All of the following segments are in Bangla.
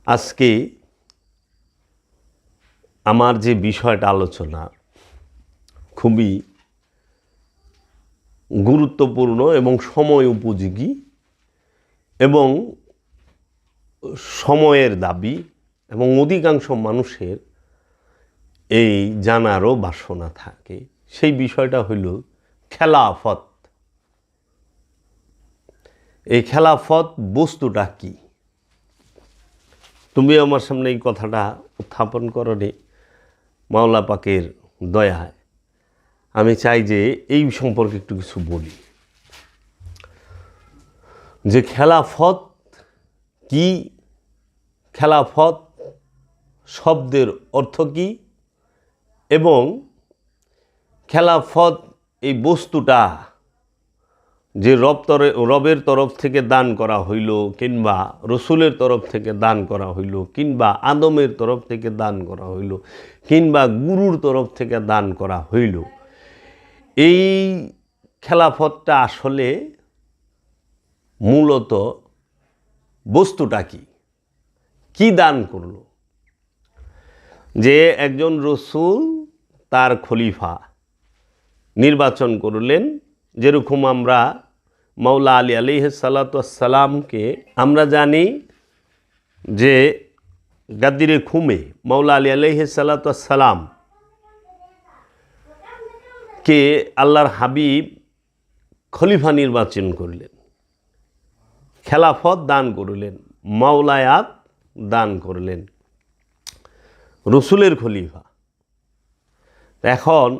আজকে আমার যে বিষয়টা আলোচনা খুবই গুরুত্বপূর্ণ এবং সময় উপযোগী এবং সময়ের দাবি এবং অধিকাংশ মানুষের এই জানারও বাসনা থাকে। সেই বিষয়টা হইল খেলাফত। এই খেলাফত বস্তুটা কি? তুমি আমার সামনে এই কথাটা উত্থাপন করনি, মাওলা পাকের দয়ায় আমি চাই যে এই সম্পর্কে একটু কিছু বলি, যে খেলাফত কি, খেলাফত শব্দের অর্থ কি, এবং খেলাফত এই বস্তুটা যে রবের তরফ থেকে দান করা হইল, কিংবা রসুলের তরফ থেকে দান করা হইল, কিংবা আদমের তরফ থেকে দান করা হইল, কিংবা গুরুর তরফ থেকে দান করা হইল, এই খেলাফতটা আসলে মূলত বস্তুটা কি, কি দান করলো? যে একজন রসুল তার খলিফা নির্বাচন করলেন, যেরকম আমরা মাওলা আলী আলাইহিস সালাতু ওয়াস সালামকে আমরা জানি যে গাদ্দিরে খুমে মাওলা আলী আলাইহিস সালাতু ওয়াস সালাম কে আল্লাহর হাবিব খলিফা নির্বাচন করলেন, খেলাফত দান করলেন, মাওলায়াত দান করলেন, রসুলের খলিফা। এখন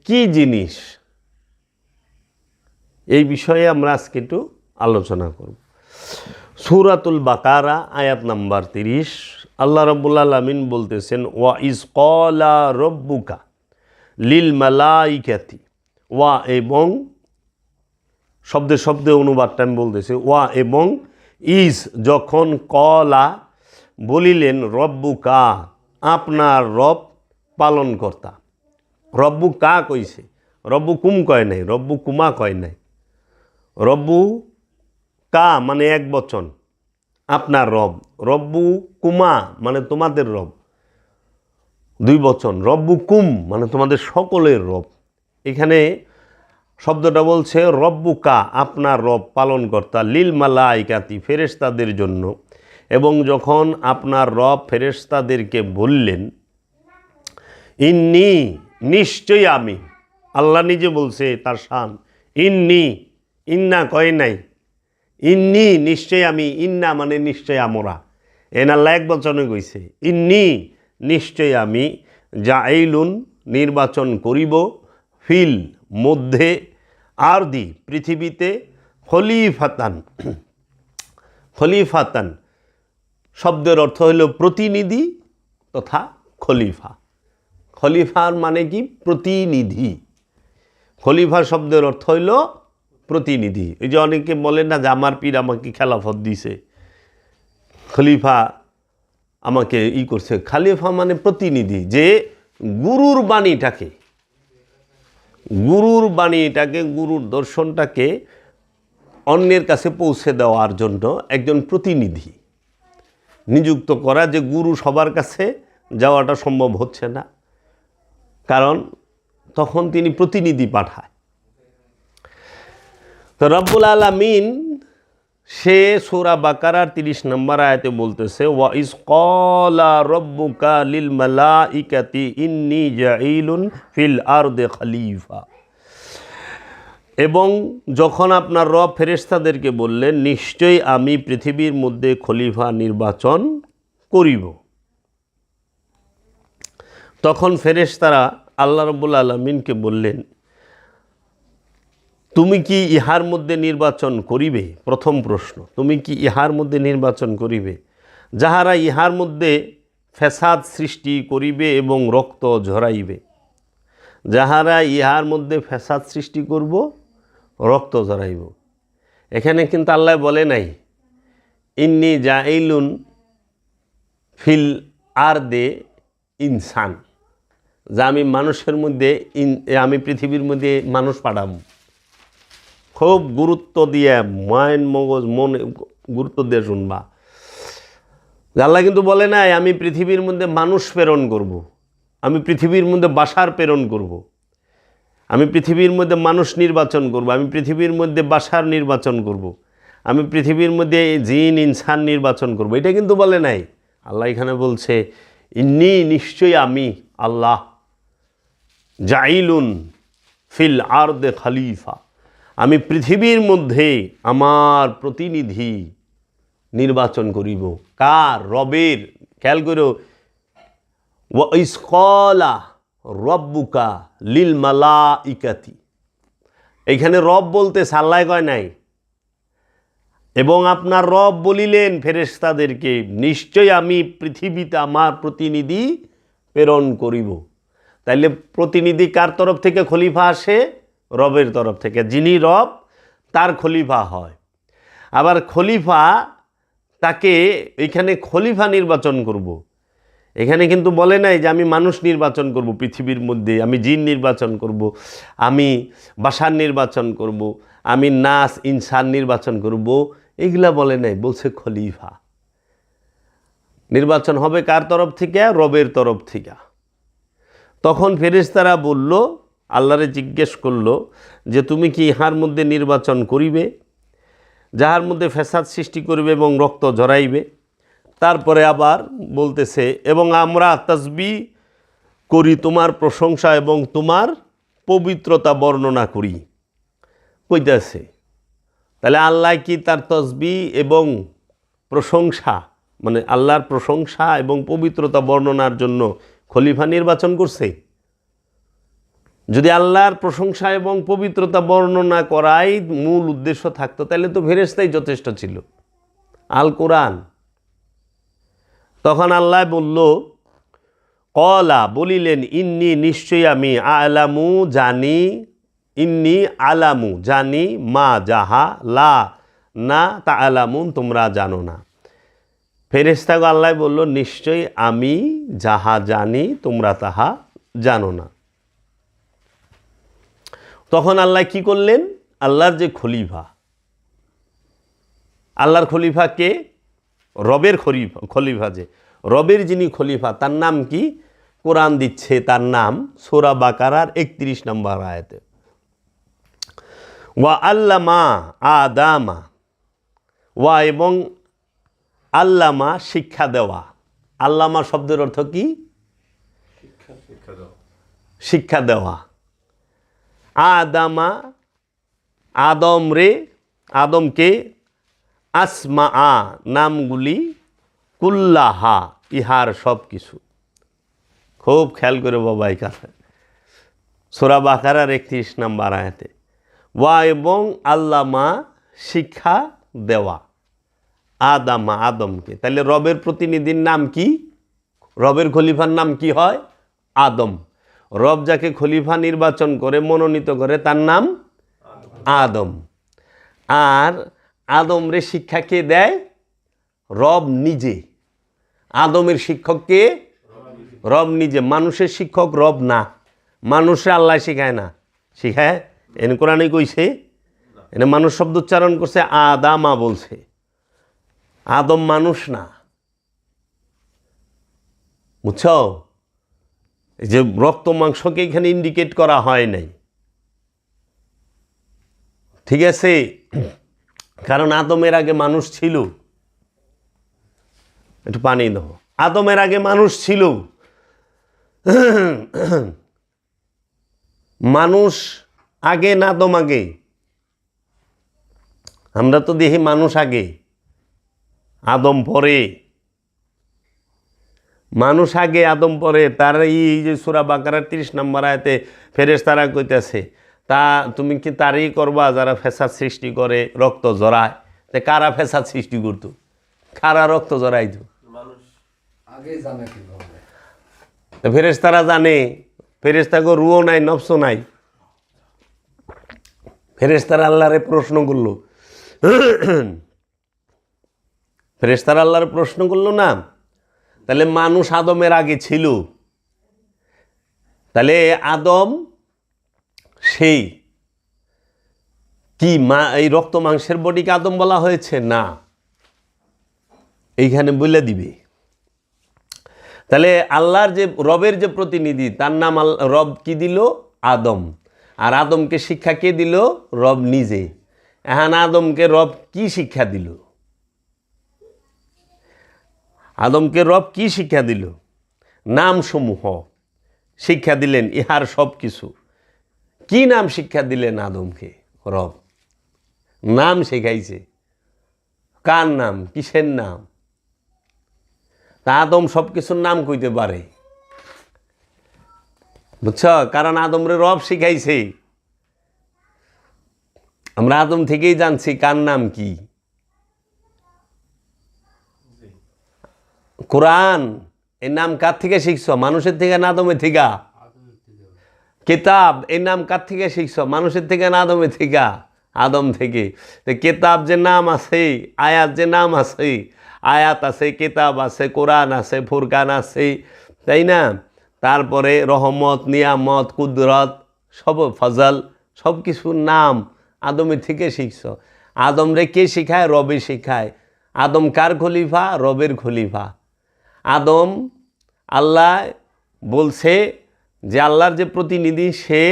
কি জিনিস, এই বিষয়ে আমরা আজকে একটু আলোচনা করব। সূরাতুল বাকারা আয়াত নাম্বার 30, আল্লাহ রাব্বুল আলামিন বলতেছেন, ওয়া ইজ ক্বালা রাব্বুকা লিল মালাইকাতি, ওয়া এবং শব্দে শব্দে অনুবাদটা আমি বলতেছি, ওয়া এবং ইজ যখন, কলা বলিলেন, রব্বুকা আপনার রব পালনকর্তা। রব্বু কা কইছে, রব্বু কুম কয় নাই, রব্বু কুমা কয় নাই। রব্বু কা মানে এক বচন, আপনার রব। রব্বু কুমা মানে তোমাদের রব, দুই বচন। রব্বু কুম মানে তোমাদের সকলের রব। এখানে শব্দটা বলছে রব্বু কা আপনার রব পালনকর্তা, লিল মালাইকাতি ফেরেশতাদের জন্য। এবং যখন আপনার রব ফেরেশতাদেরকে বললেন, ইন্নি নিশ্চয়ই আমি, আল্লাহ নিজে বলছে তার শান, ইন্নি, ইন্না কয় নাই, ইন্নি নিশ্চয় আমি, ইন্না মানে নিশ্চয় আমরা, এন আল্লাহ এক বচনে কইছে, ইন্নি নিশ্চয় আমি, জাইলুন নির্বাচন করিব, ফিল মধ্যে, আরদি পৃথিবীতে, খলিফাতান। খলিফাতান শব্দের অর্থ হইল প্রতিনিধি তথা খলিফা। খলিফার মানে কি? প্রতিনিধি। খলিফা শব্দের অর্থ হইল প্রতিনিধি। এই যে অনেকে বলেন না যে আমার পীর আমাকে খেলাফত দিছে, খলিফা আমাকে করছে। খলিফা মানে প্রতিনিধি, যে গুরুর বাণীটাকে, গুরুর দর্শনটাকে অন্যের কাছে পৌঁছে দেওয়ার জন্য একজন প্রতিনিধি নিযুক্ত করা। যে গুরু সবার কাছে যাওয়াটা সম্ভব হচ্ছে না, কারণ তখন তিনি প্রতিনিধি পাঠায়। তো রব্বুল আলামিন সে সূরা বাকারার 30 নম্বর আয়াতে বলতেছে, ওয়া ইজ ক্বালা রাব্বুকা লিল মালাইকাতি ইন্নী জাইলুন ফিল আরদি খলিফা। এবং যখন আপনার রব ফেরেশতাদেরকে বললেন, নিশ্চয়ই আমি পৃথিবীর মধ্যে খলিফা নির্বাচন করিব। তখন ফেরেশতারা আল্লাহ রাব্বুল আলামিনকে বললেন, তুমি কি ইহার মধ্যে নির্বাচন করিবে? প্রথম প্রশ্ন, তুমি কি ইহার মধ্যে নির্বাচন করিবে যাহারা ইহার মধ্যে ফ্যাসাদ সৃষ্টি করিবে এবং রক্ত ঝরাইবে? যাহারা ইহার মধ্যে ফ্যাসাদ সৃষ্টি করব, রক্ত ঝরাইব। এখানে কিন্তু আল্লাহ বলে নাই ইন্নী জাইলুন ফিল আরদে ইনসান, যে আমি মানুষের মধ্যে, আমি পৃথিবীর মধ্যে মানুষ পাঠাবো। খুব গুরুত্ব দিয়ে, মাইন্ড মগজ মনে গুরুত্ব দিয়ে শুনবা। আল্লাহ কিন্তু বলে নাই আমি পৃথিবীর মধ্যে মানুষ প্রেরণ করব, আমি পৃথিবীর মধ্যে বাসার প্রেরণ করব, আমি পৃথিবীর মধ্যে মানুষ নির্বাচন করব, আমি পৃথিবীর মধ্যে বাসার নির্বাচন করব, আমি পৃথিবীর মধ্যে জিন ইনসান নির্বাচন করব, এটা কিন্তু বলে নাই। আল্লাহ এখানে বলছে ইন্নী নিশ্চয়ই আমি আল্লাহ জাইলুন ফিল আরদে খলিফা, আমি পৃথিবীর মধ্যে আমার প্রতিনিধি নির্বাচন করিব। কার? রবের। খেয়াল করো, ওয়া ইজ ক্বালা রব্বুকা লিল মালাইকাতি, এইখানে রব বলতে আল্লাহ কয় নাই। এবং আপনার রব বলিলেন ফেরেশতাদেরকে নিশ্চয় আমি পৃথিবীতে আমার প্রতিনিধি প্রেরণ করিব। তাইলে প্রতিনিধি কার তরফ থেকে খলিফা আসে? রবের তরফ থেকে। যিনি রব তার খলিফা হয়। আবার খলিফা তাকে এখানে খলিফা নির্বাচন করব, এখানে কিন্তু বলে নাই যে আমি মানুষ নির্বাচন করব পৃথিবীর মধ্যে, আমি জিন নির্বাচন করব, আমি বাশার নির্বাচন করব, আমি নাস ইনসান নির্বাচন করব, এগুলা বলে নাই। বলছে খলিফা নির্বাচন হবে কার তরফ থেকে? রবের তরফ থেকে। তখন ফেরেশতারা বলল, আল্লাহরে জিজ্ঞেস করলো যে তুমি কি ইহার মধ্যে নির্বাচন করিবে যাহার মধ্যে ফ্যাসাদ সৃষ্টি করবে এবং রক্ত ঝরাইবে? তারপরে আবার বলতেছে এবং আমরা তাসবিহ করি তোমার প্রশংসা এবং তোমার পবিত্রতা বর্ণনা করি। কইতেছে তাহলে আল্লাহ কি তার তাসবিহ এবং প্রশংসা, মানে আল্লাহর প্রশংসা এবং পবিত্রতা বর্ণনার জন্য খলিফা নির্বাচন করছে? যদি আল্লাহর প্রশংসা এবং পবিত্রতা বর্ণনা করাই মূল উদ্দেশ্য থাকতো তাহলে তো ফেরেশতাই যথেষ্ট ছিল। আল কোরআন। তখন আল্লাহ বলল, কলা বলিলেন, ইন্নি নিশ্চয়ই আমি, আলামু জানি, ইন্নি আলামু জানি, মা যাহা লা না তা আলামুন তোমরা জানো না। ফেরেশতাকে আল্লাহ বলল নিশ্চয়ই আমি যাহা জানি তোমরা তাহা জানো না। তখন আল্লাহ কি করলেন? আল্লাহর যে খলিফা, আল্লাহর খলিফা কে? রবের খলিফা যে রবের যিনি খলিফা তার নাম কি? কোরআন দিচ্ছে তার নাম সূরা বাকারার 31 নম্বর আয়াতে, ওয়া আল্লামা আদামা, ওয়া এবং আল্লামা শিক্ষা দেওয়া। আল্লামা শব্দের অর্থ কি? শিক্ষা দেওয়া। আদামা আদম রে, আদমকে, আসমা নামগুলি, কুল্লাহা ইহার সব কিছু। খুব খেয়াল করে বাবা এই কাছে সূরা বাকারার 31 নম্বর আয়াতে, ওয়া এবং আল্লামা শিক্ষা দেওয়া আদামা আদমকে। তাহলে রবের প্রতিনিধির নাম কি? রবের খলিফার নাম কি হয়? আদম। রব যাকে খলিফা নির্বাচন করে মনোনীত করে তার নাম আদম। আর আদম রে শিক্ষা কে দেয়? রব নিজে। আদমের শিক্ষক কে? রব নিজে। মানুষের শিক্ষক রব না, মানুষে আল্লাহ শিখায় না। শিখায়? এনে কোরআনে কইছে? এনে মানুষ শব্দ উচ্চারণ করছে, আদামা বলছে। আদম মানুষ না, বুঝছ? এই যে রক্ত মাংসকে এখানে ইন্ডিকেট করা হয় নাই, ঠিক আছে? কারণ আদমের আগে মানুষ ছিল। একটু পানি দাও। আদমের আগে মানুষ ছিল। মানুষ আগে না আদম আগে? আমরা তো দেখি মানুষ আগে আদম পরে। মানুষ আগে আদম পরে। তার এই যে সূরা বাকারার 30 নম্বর আয়াতে ফেরেশতারা কইতেছে তা তুমি কি তারই করবা যারা ফ্যাসাদ সৃষ্টি করে, রক্ত জড়ায়? তে কারা ফ্যাসাদ সৃষ্টি করতো? কারা রক্ত জড়াইতো? ফেরেশতারা জানে। ফেরেশতাকে রুও নাই, নফসও নাই। ফেরেশতারা আল্লাহরে প্রশ্ন করলো, ফেরেশতারা আল্লাহরে প্রশ্ন করলো না? তাহলে মানুষ আদমের আগে ছিল। তাহলে আদম সেই কি এই রক্ত মাংসের বডিকে আদম বলা হয়েছে? না, এইখানে বলে দিবে তাহলে আল্লাহর যে রবের যে প্রতিনিধি তার নাম রব কি দিল? আদম। আর আদমকে শিক্ষা কে দিল? রব নিজে। এখন আদমকে রব কি শিক্ষা দিল? আদমকে রব কি শিক্ষা দিল? নামসমূহ শিক্ষা দিলেন, ইহার সব কিছু। কি নাম শিক্ষা দিলেন আদমকে? রব নাম শেখাইছে। কার নাম? কিসের নাম? তা আদম সব কিছুর নাম কইতে পারে, বুঝছ? কারণ আদমরে রব শিখাইছে। আমরা আদম থেকেই জানছি কার নাম কি। কোরআন এর নাম কার থেকে শিখছ? মানুষের থেকে না আদমের থেকে? কিতাব এর নাম কার থেকে শিখছ? মানুষের থেকে না আদমের থেকে? আদম থেকে। কিতাব যে নাম আছে, আয়াত যে নাম আছে, আয়াত আছে, কিতাব আছে, কোরআন আছে, ফুরকান আছে, তাই না? তারপরে রহমত, নিয়ামত, কুদরত, সব ফজল, সব কিছুর নাম আদমের থেকে শিখছ। আদম রে কে শিখায়? রবে শিখায়। আদম কার খলিফা? রবের খলিফা। আদম আল্লাহ বলছে যে আল্লাহর যে প্রতিনিধি, সে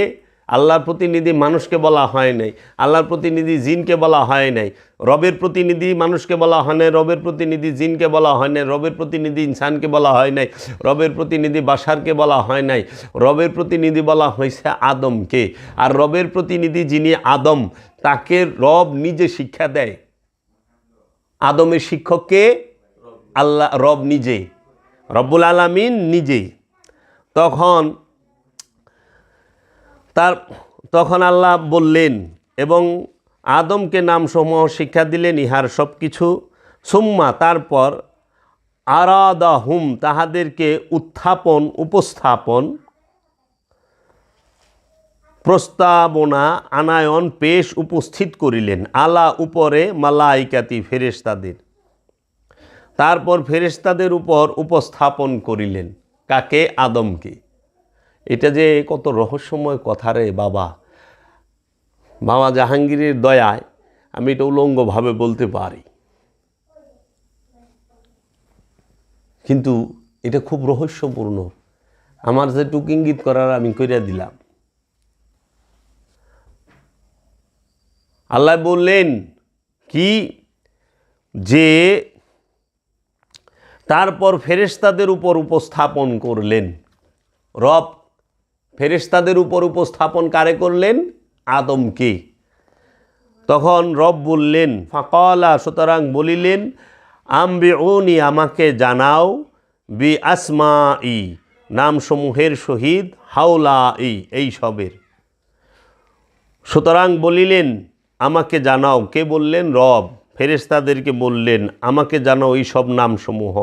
আল্লাহর প্রতিনিধি মানুষকে বলা হয় নাই, আল্লাহর প্রতিনিধি জিনকে বলা হয় নাই, রবের প্রতিনিধি মানুষকে বলা হয় নাই, রবের প্রতিনিধি জিনকে বলা হয় নাই, রবের প্রতিনিধি ইনসানকে বলা হয় নাই, রবের প্রতিনিধি বাশারকে বলা হয় নাই, রবের প্রতিনিধি বলা হয়েছে আদমকে। আর রবের প্রতিনিধি যিনি আদম, তাকে রব নিজে শিক্ষা দেয়। আদমের শিক্ষককে আল্লাহ, রব নিজে, রব্বুল আলামিন নিজে। তখন আল্লাহ বললেন এবং আদমকে নামসমূহ শিক্ষা দিলেন, ইহার সব কিছু। সুম্মা তারপর আরাদাহুম তাহাদেরকে উপস্থাপন, প্রস্তাবনা, আনায়ন, পেশ, উপস্থিত করিলেন। আলা উপরে মালাইকাতি ফেরেশতাদের। তারপর ফেরেশতাদের উপর উপস্থাপন করিলেন। কাকে? আদমকে। এটা যে কত রহস্যময় কথা রে বাবা। বাবা জাহাঙ্গীরের দয়ায় আমি এটা উলঙ্গভাবে বলতে পারি, কিন্তু এটা খুব রহস্যপূর্ণ। আমার যেটুকু ইঙ্গিত করার আমি কইরা দিলাম। আল্লাহ বললেন কি যে তারপর ফেরেশতাদের উপর উপস্থাপন করলেন। রব ফেরেশতাদের উপর উপস্থাপন কারে করলেন? আদমকে। তখন রব বললেন, ফাকালা সুতরাং বলিলেন, আম্বিউনি আমাকে জানাও, বি আসমাই নামসমূহের সহিত, হাউলাই এই সবের। সুতরাং বলিলেন আমাকে জানাও। কে বললেন? রব ফেরেশতাদেরকে বললেন আমাকে জানাও এই সব নামসমূহ।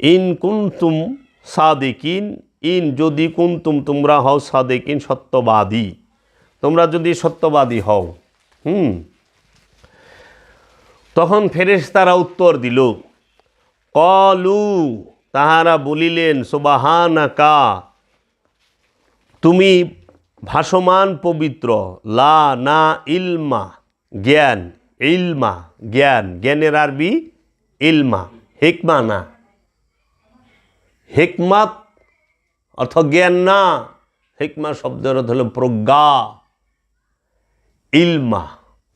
ইন কুনতুম সাদিকিন, ইন যদি, কুনতুম তোমরা হও, সাদিকিন সত্যবাদী, তোমরা যদি সত্যবাদী হও। তখন ফেরেশতারা উত্তর দিল, কলু তাহারা বলিলেন, সুবহানাকা তুমি ভাসমান পবিত্র, লা না ইলমা জ্ঞান, ইলমা জ্ঞান, জ্ঞানের আরবি ইলমা, হিকমা না। হিকমাত অর্থ জ্ঞান না, হিকমা শব্দের অর্থ হল প্রজ্ঞা, ইলমা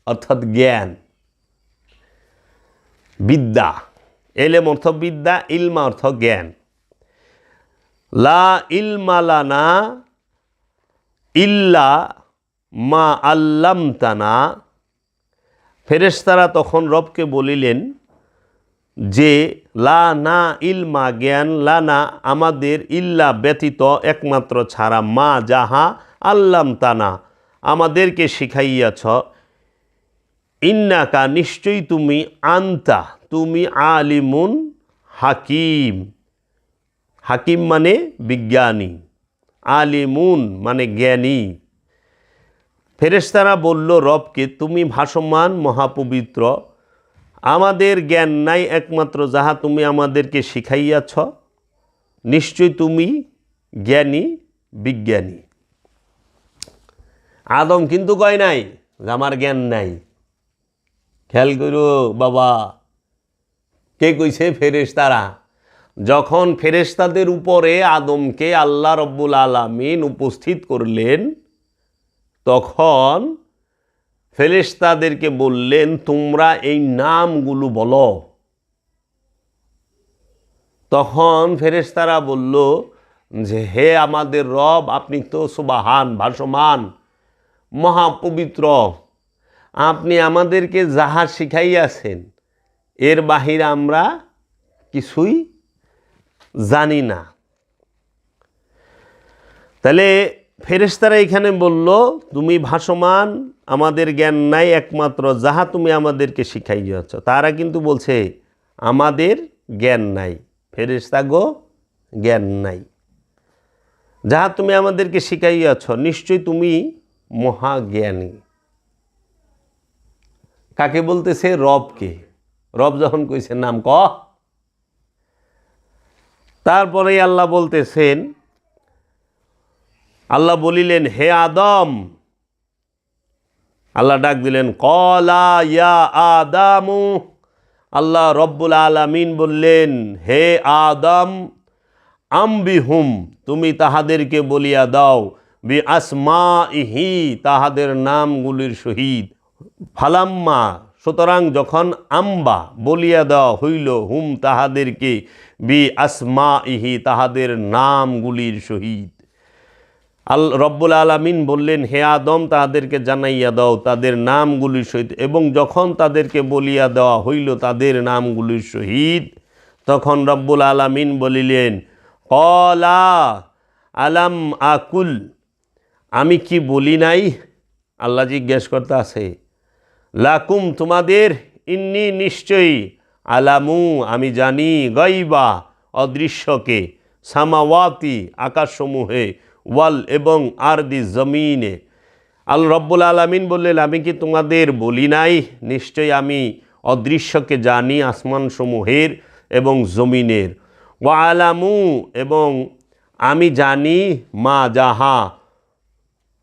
অর্থাৎ জ্ঞান, বিদ্যা। এলেম অর্থ বিদ্যা, ইলমা অর্থ জ্ঞান। লা ইলমা লানা ইল্লা মা আল্লামতানা। ফেরেশতারা তখন রবকে বলিলেন যে লা না ইলমা জ্ঞান, লানা আমাদের, ইল্লা ব্যতীত একমাত্র ছাড়া, মা যাহা, আল্লামতানা আমাদেরকে শিখাইয়াছ, ইন্নাকা নিশ্চয়ই তুমি, আন্তা তুমি, আলিমুন হাকিম, হাকিম মানে বিজ্ঞানী, আলিমুন মানে জ্ঞানী। ফেরেশতারা বলল রবকে, তুমি ভাসমান মহাপবিত্র, আমাদের জ্ঞান নাই একমাত্র যাহা তুমি আমাদেরকে শিখাইয়াছ, নিশ্চয় তুমি জ্ঞানী বিজ্ঞানী। আদম কিন্তু কয় নাই যে আমার জ্ঞান নাই। খেয়াল করো বাবা, কে কইছে? ফেরেশতারা। যখন ফেরেশতাদের উপরে আদমকে আল্লাহ রব্বুল আলামিন উপস্থিত করলেন, তখন ফেরেশতাদেরকে বললেন, তোমরা এই নামগুলো বলো। তখন ফেরেশতারা বলল যে, হে আমাদের রব, আপনি তো সুবহান, ভাসমান, মহাপবিত্র, আপনি আমাদেরকে যাহা শিখাইয়াছেন এর বাহিরে আমরা কিছুই জানি না। তাহলে ফেরেশতারা এখানে বলল, তুমি ভাসমান, আমাদের জ্ঞান নাই, একমাত্র যাহা তুমি আমাদেরকে শিখাইয়াছ। তারা কিন্তু বলছে আমাদের জ্ঞান নাই, ফেরেশতা গো জ্ঞান নাই, যাহা তুমি আমাদেরকে শিখাইয়াছ নিশ্চয়ই তুমি মহাজ্ঞানী। কাকে বলতেছে? রবকে। রব যখন কইছে নাম ক। তারপরে আল্লাহ বলতেছেন, আল্লাহ বলিলেন, হে আদম, আল্লাহ ডাক দিলেন, কলা ইয়া আদামু, আল্লাহ রব্বুল আলামিন বললেন, হে আদম, আম্বিহুম, তুমি তাহাদেরকে বলিয়া দাও, বি আসমাইহি, তাহাদের নামগুলির সহিত। ফালাম্মা, সুতরাং যখন আম্বা বলিয়া দেওয়া হইল, হুম তাহাদেরকে, বি আসমাইহি, তাহাদের নামগুলির সহিত। রব্বুল আলামিন বললেন, হে আদম, তাদেরকে জানাইয়া দাও তাদের নামগুলির সহিত। এবং যখন তাদেরকে বলিয়া দেওয়া হইল তাদের নামগুলির সহিত, তখন রব্বুল আলামিন বলিলেন, কলা আলাম আকুল, আমি কি বলি নাই? আল্লাহ জিজ্ঞেস করতে আছে, লাকুম, তোমাদের, ইন্নি, নিশ্চয়ই, আলামু, আমি জানি, গাইবা, অদৃশ্যকে, সামাওয়াতি, আকাশসমূহে, ওয়াল, এবং আরদি, জমিনে। রব্বুল আলামিন বললেন, আমি কি তোমাদের বলি নাই? নিশ্চয়ই আমি অদৃশ্যকে জানি, আসমানসমূহের এবং জমিনের। ওয়া আলামু, এবং আমি জানি, মা যাহা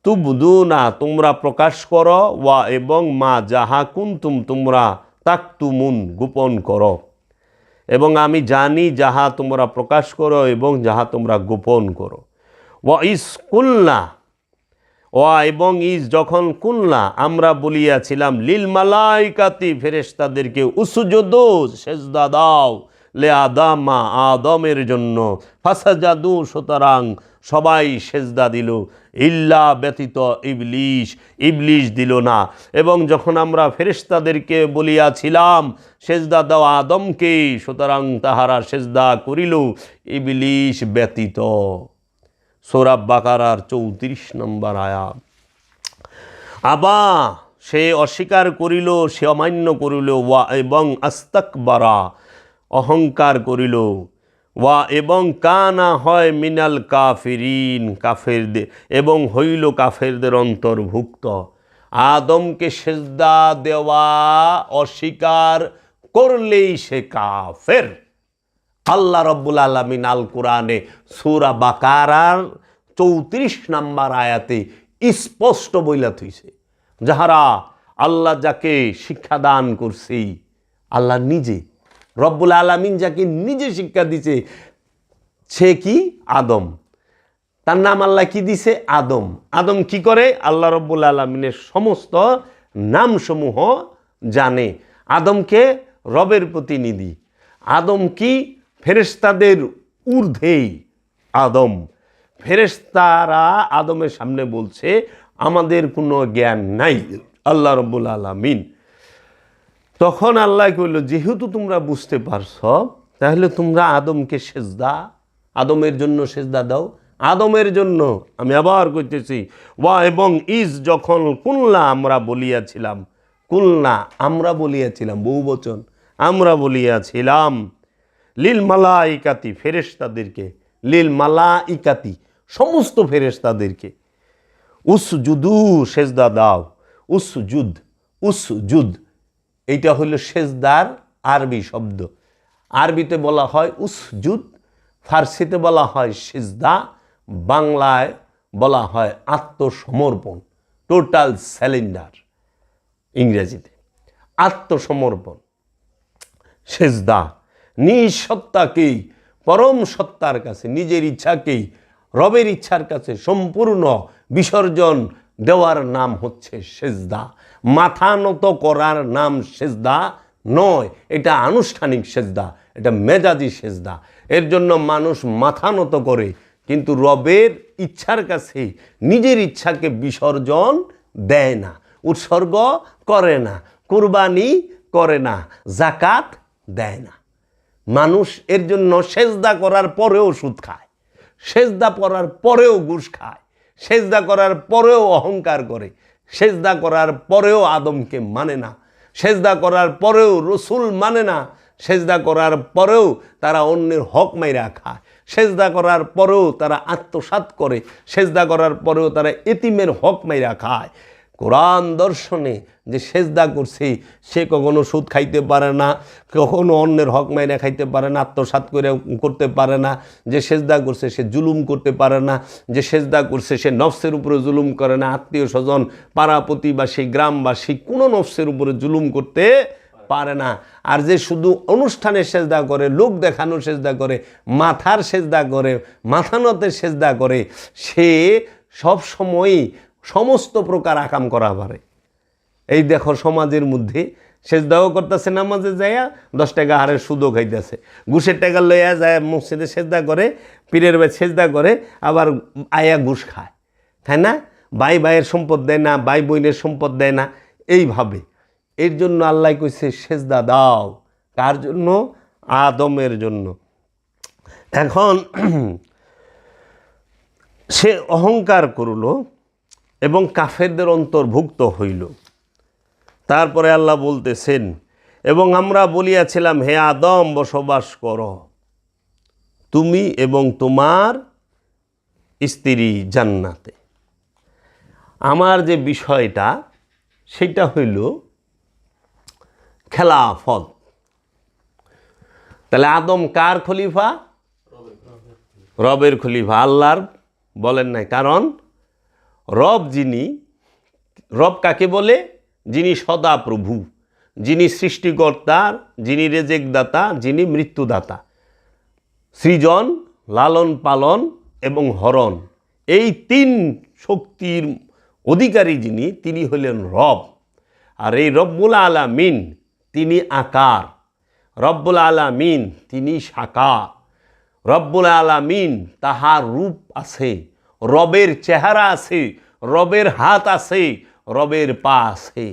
তুবদুনা, তোমরা প্রকাশ করো, ওয়া, এবং মা যাহা কুনতুম, তোমরা তাকতুমুন, গোপন করো। এবং আমি জানি যাহা তোমরা প্রকাশ করো এবং যাহা তোমরা গোপন করো। ওয়া ইস কুলনা, ওয়া, এবং ইস, যখন, কুলনা, আমরা বলিয়াছিলাম, লিল মালাইকাতি, ফেরেশতাদেরকে, উসজুদু, সেজদা দাও, লে আদামা, আদমের জন্য, ফাসাজাদু, সুতরাং সবাই সেজদা দিল, ইল্লা, ব্যতীত, ইবলিশ, ইবলিশ দিল না। এবং যখন আমরা ফেরেশতাদেরকে বলিয়াছিলাম সেজদা দাও আদমকে, সুতরাং তাহারা সেজদা করিল, ইবলিশ ব্যতীত। সূরা বাকারার 34 নম্বর আয়াত। আবা, সে অস্বীকার করিল, সে অমান্য করিল, ওয়া, এবং আস্তাকবারা, অহংকার করিল, ওয়া, এবং কানা, হয়, মিনাল কাফিরিন, কাফেরদের, এবং হইল কাফেরদের অন্তর্ভুক্ত। আদমকে সেজদা দেওয়া অস্বীকার করলেই সে কাফের। আল্লাহ রব্বুল আলামিন আল কোরআনে সূরা বাকারার 34 নম্বর আয়াতে স্পষ্ট বইলা থইছে, যাহারা আল্লাহ যাকে শিক্ষাদান করছে, আল্লাহ নিজে, রব্বুল আলামিন যাকে নিজে শিক্ষা দিছে, সে কি? আদম। তার নাম আল্লাহ কি দিছে? আদম। আদম কি করে? আল্লাহ রব্বুল আলামিনের সমস্ত নামসমূহ জানে। আদমকে রবের প্রতিনিধি। আদম কি? ফেরেশতাদের ঊর্ধ্বেই আদম। ফেরেশতারা আদমের সামনে বলছে, আমাদের কোনো জ্ঞান নাই, আল্লাহ রব্বুল আলামিন। তখন আল্লাহ কইল, যেহেতু তোমরা বুঝতে পারছ, তাহলে তোমরা আদমকে সেজদা, আদমের জন্য সেজদা দাও। আদমের জন্য, আমি আবার কইতেছি, ওয়া, এবং ইজ, যখন, কুলনা, আমরা বলিয়াছিলাম, কুলনা, আমরা বলিয়াছিলাম, বহুবচন, আমরা বলিয়াছিলাম, লিল মালাইকাতি, ফেরেশতাদেরকে, লিল মালাইকাতি, সমস্ত ফেরেশতাদেরকে, উসজুদু, সেজদা দাও, উসজুদ, উসজুদ, এইটা হলো সেজদার আরবি শব্দ। আরবিতে বলা হয় উসজুদ, ফার্সিতে বলা হয় সেজদা, বাংলায় বলা হয় আত্মসমর্পণ, টোটাল স্যালেন্ডার, ইংরেজিতে আত্মসমর্পণ। সেজদা, নিঃসত্তাকেই পরম সত্তার কাছে নিজের ইচ্ছাকেই রবের ইচ্ছার কাছে সম্পূর্ণ বিসর্জন দেওয়ার নাম হচ্ছে সেজদা। মাথা নত করার নাম সেজদা নয়, এটা আনুষ্ঠানিক সেজদা, এটা মেজাজি সেজদা। এর জন্য মানুষ মাথা নত করে, কিন্তু রবের ইচ্ছার কাছে নিজের ইচ্ছাকে বিসর্জন দেয় না, উৎসর্গ করে না, কুরবানি করে না, জাকাত দেয় না। মানুষ এর জন্য সেজদা করার পরেও সুদ খায়, সেজদা করার পরেও ঘুষ খায়, সেজদা করার পরেও অহংকার করে, সেজদা করার পরেও আদমকে মানে না, সেজদা করার পরেও রসুল মানে না, সেজদা করার পরেও তারা অন্যের হক মাইরা খায়, সেজদা করার পরেও তারা আত্মসাৎ করে, সেজদা করার পরেও তারা এতিমের হক মাইরা খায়। কোরআন দর্শনে যে সেজদা করছে সে কখনো সুদ খাইতে পারে না, কখনো অন্যের হক মাইরা খাইতে পারে না, আত্মসাৎ করে করতে পারে না। যে সেজদা করছে সে জুলুম করতে পারে না, যে সেজদা করছে সে নফসের উপরে জুলুম করে না, আত্মীয় স্বজন পাড়া প্রতিবাসী গ্রামবাসী কোনো নফসের উপরে জুলুম করতে পারে না। আর যে শুধু অনুষ্ঠানে সেজদা করে, লোক দেখানো সেজদা করে, মাথার সেজদা করে, মাথা নতে সেজদা করে, সে সব সময়ই সমস্ত প্রকার আকাম করা পারে। এই দেখো সমাজের মধ্যে সেজদাও করতেছে, নামাজে যাইয়া 10 টাকা হারের সুদও খাইতেছে, ঘুষের টাকা লইয়া যায় মসজিদে সেজদা করে, পীরের ভাই সেজদা করে, আবার আয়া ঘুষ খায়, তাই না? ভাই ভাইয়ের সম্পদ দেয় না, ভাই বোনের সম্পদ দেয় না, এইভাবে। এর জন্য আল্লাহ কইছে সেজদা দাও। কার জন্য? আদমের জন্য। এখন সে অহংকার করল এবং কাফেরদের অন্তর্ভুক্ত হইল। তারপরে আল্লাহ বলতেছেন, এবং আমরা বলিয়াছিলাম হে আদম বসবাস করো তুমি এবং তোমার স্ত্রী জান্নাতে। আমার যে বিষয়টা সেটা হইল খেলাফত। তাহলে আদম কার খলিফা? রবের খলিফা। আল্লাহর বলেন নাই, কারণ রব যিনি, রব কাকে বলে? যিনি সদা প্রভু, যিনি সৃষ্টিকর্তার, যিনি রেজেকদাতা, যিনি মৃত্যুদাতা, সৃজন, লালন পালন এবং হরণ, এই 3 শক্তির অধিকারী যিনি, তিনি হলেন রব। আর এই রব্বুল আলামিন তিনি আকার, রব্বুল আলামিন তিনি সাকার, রব্বুল আলামিন তাহার রূপ আছে, রবের চেহারা আছে, রবের হাত আছে, রবের পা আছে।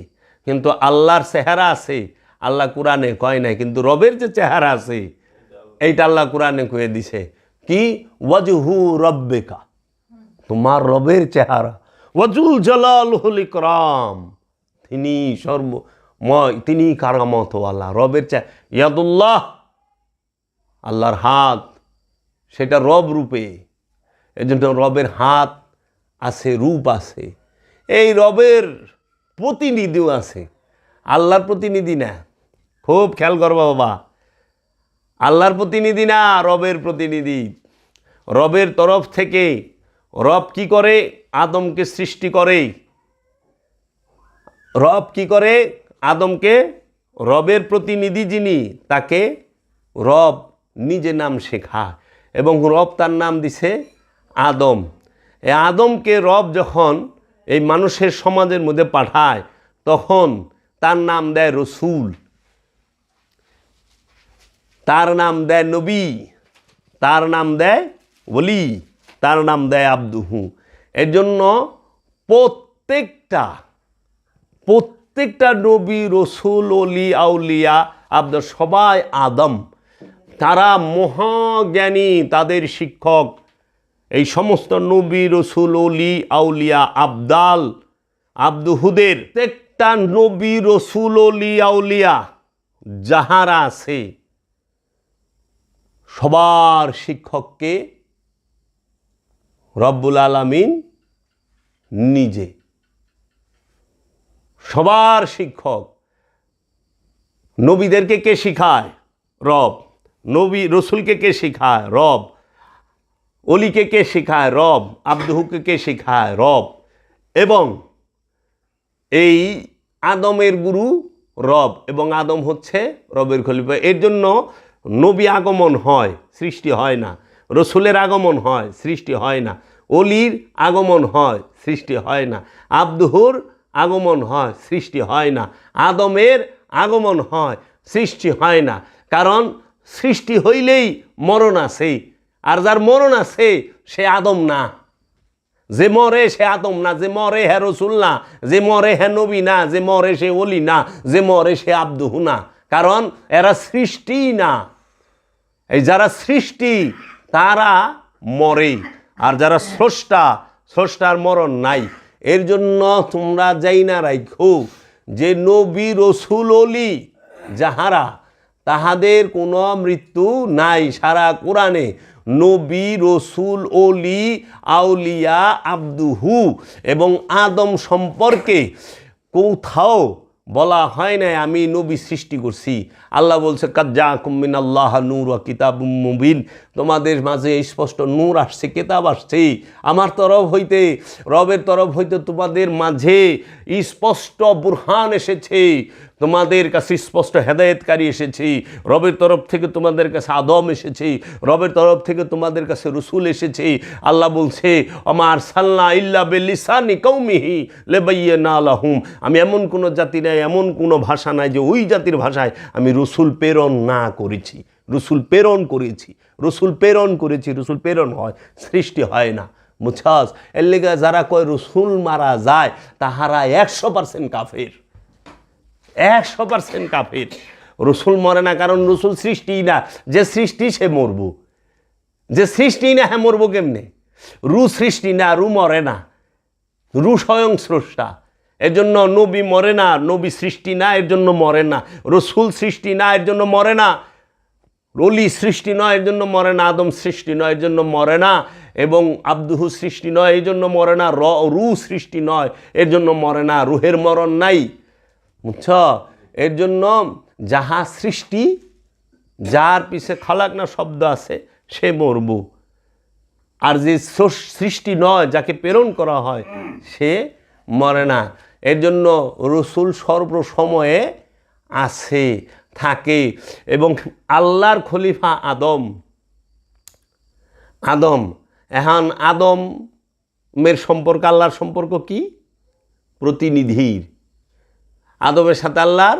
কিন্তু আল্লাহর চেহারা আছে, আল্লাহ কোরআনে কয় নাই, কিন্তু রবের যে চেহারা আছে এইটা আল্লাহ কোরআনে কয়ে দিছে কি? ওয়াজহু রব্বিকা, তোমার রবের চেহারা, ওয়াজুল জালালুল ইকরাম, তিনি সর্বময়, তিনি কারামতওয়ালা। রবের ইয়াদুল্লাহ, আল্লাহর হাত, সেটা রব রূপে। এজন্য রবের হাত আছে, রূপ আছে। এই রবের প্রতিনিধিও আছে, আল্লাহর প্রতিনিধি না। খুব খেয়াল করবা বাবা, আল্লাহর প্রতিনিধি না, রবের প্রতিনিধি। রবের তরফ থেকে রব কি করে? আদমকে সৃষ্টি করে। রব কি করে? আদমকে, রবের প্রতিনিধি যিনি, তাকে রব নিজে নাম শেখায় এবং রব তার নাম দিছে আদম। এই আদমকে রব যখন এই মানুষের সমাজের মধ্যে পাঠায়, তখন তার নাম দেয় রসুল, তার নাম দেয় নবী, তার নাম দেয় ওলি, তার নাম দেয় আব্দুহু। এর জন্য প্রত্যেকটা নবী, রসুল, অলি, আউলিয়া, আব্দ সবাই আদম। তারা মহাজ্ঞানী, তাদের শিক্ষক এই সমস্ত নবী, রসুল, অলি, আউলিয়া, আবদাল, আব্দুহুদের প্রত্যেকটা নবী, রসুল, অলি, আউলিয়া যাহারা আছে, সবার শিক্ষককে রব্বুল আলামিন নিজে। সবার শিক্ষক। নবীদেরকে কে শিখায়? রব। নবী রসুলকে কে শিখায়? রব। অলিকে কে শিখায়? রব। আব্দুহুকে কে শিখায়? রব। এবং এই আদমের গুরু রব, এবং আদম হচ্ছে রবের খলিফা। এর জন্য নবী আগমন হয়, সৃষ্টি হয় না। রসুলের আগমন হয়, সৃষ্টি হয় না। অলির আগমন হয়, সৃষ্টি হয় না। আব্দুহুর আগমন হয়, সৃষ্টি হয় না। আদমের আগমন হয়, সৃষ্টি হয় না। কারণ সৃষ্টি হইলেই মরণ আছে, আর যার মরণ আছে সে আদম না। যে মরে সে আদম না, যে মরে হে রসুল না, যে মরে হে নবী না, যে মরে সে অলি না, যে মরে সে আব্দুহু না। কারণ এরা সৃষ্টি না। এই যারা সৃষ্টি তারা মরে, আর যারা স্রষ্টা, স্রষ্টার মরণ নাই। এর জন্য তোমরা যাই না রাখো যে নবী রসুল অলি যাহারা, তাহাদের কোনো মৃত্যু নাই। সারা কোরআনে নবী রসুল অলি আউলিয়া আব্দুহু এবং আদম সম্পর্কে কোথাও বলা হয় না আমি নবী সৃষ্টি করছি। আল্লাহ বলছে কাদ জাআকুম মিনাল্লাহ নূর ওয়া কিতাবুম মুবিন, তোমাদের মাঝে স্পষ্ট নূর আসছে, কিতাব আসছে আমার তরফ হইতে, রবের তরফ হইতে তোমাদের মাঝে স্পষ্ট বুরহান এসেছে, তোমাদের কাছে স্পষ্ট হেদায়েতকারী এসেছে। রবের তরফ থেকে তোমাদের কাছে আদম এসেছে, রবের তরফ থেকে তোমাদের কাছে রসুল এসেছে। আল্লাহ বলছে আমা আরসালনা ইল্লা বিলিসানি কওমিহি লিবাইয়িনা লাহুম, আমি এমন কোনো জাতি নাই, এমন কোনো ভাষা নাই যে ওই জাতির ভাষায় আমি রসুল প্রেরণ না করেছি। রসুল প্রেরণ করেছি, রসুল প্রেরণ করেছি। রসুল প্রেরণ হয়, সৃষ্টি হয় না। মুছাস এর লেগে যারা কয় রসুল মারা যায় তাহারা 100% কাফের, 100% কাফের। রসুল মরে না, কারণ রসুল সৃষ্টি না। যে সৃষ্টি সে মরবো, যে সৃষ্টি না হ্যাঁ মরবো কেমনে? রু সৃষ্টি না, রু মরে না, রু স্বয়ং স্রষ্টা। এর জন্য নবী মরে না, নবী সৃষ্টি না, এর জন্য মরে না। রসুল সৃষ্টি না, এর জন্য মরে না। অলি সৃষ্টি নয়, এর জন্য মরে না। আদম সৃষ্টি নয়, এর জন্য মরে না। এবং আব্দুহু সৃষ্টি নয়, এই জন্য মরে না। রু সৃষ্টি নয়, এর জন্য মরে না। রুহের মরণ নাই, বুঝছ? এর জন্য যাহা সৃষ্টি, যার পিছে খালাক না শব্দ আছে, সে মরবু। আর যে সৃষ্টি নয়, যাকে প্রেরণ করা হয়, সে মরে না। এর জন্য রসুল সর্বসময়ে আছে, থাকে। এবং আল্লাহর খলিফা আদম, আদম এখন আদমের সম্পর্ক আল্লাহর সম্পর্ক কি? প্রতিনিধির। আদমের সাথে আল্লাহর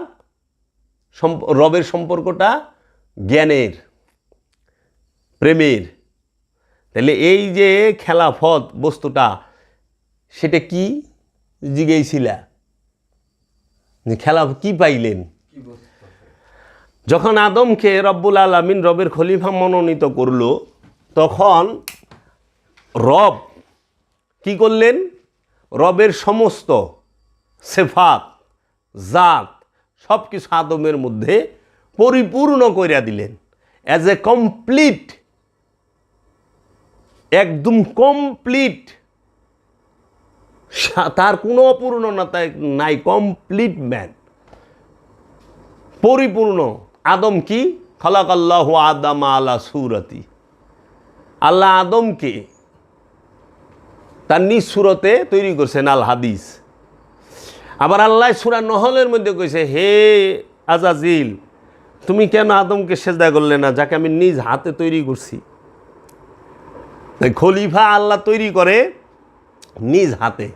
রবের সম্পর্কটা জ্ঞানের, প্রেমের। তাহলে এই যে খেলাফত বস্তুটা, সেটা কি জিজ্ঞেসিলা? খেলা কি পাইলেন? যখন আদমকে রব্বুল আলামিন রবের খলিফা মনোনীত করলো, তখন রব কি করলেন? রবের সমস্ত সেফাত, জাত, সব কিছু আদমের মধ্যে পরিপূর্ণ করিয়া দিলেন। অ্যাজ এ কমপ্লিট, একদম কমপ্লিট, তার কোনো অপূর্ণতা নাই, কমপ্লিট ম্যান, পরিপূর্ণ। আদম কি? খালাকাল্লাহু আদম আলা সুরতি, আল্লাহ আদমকে তার নিজ সুরতে তৈরি করছেন। আল হাদিস। আবার আল্লাহ সূরা নহলের মধ্যে কইছে, হে আজাজিল, তুমি কেন আদমকে সেজদা করলে না, যাকে আমি নিজ হাতে তৈরি করছি? খলিফা আল্লাহ তৈরি করে নিজ হাতে,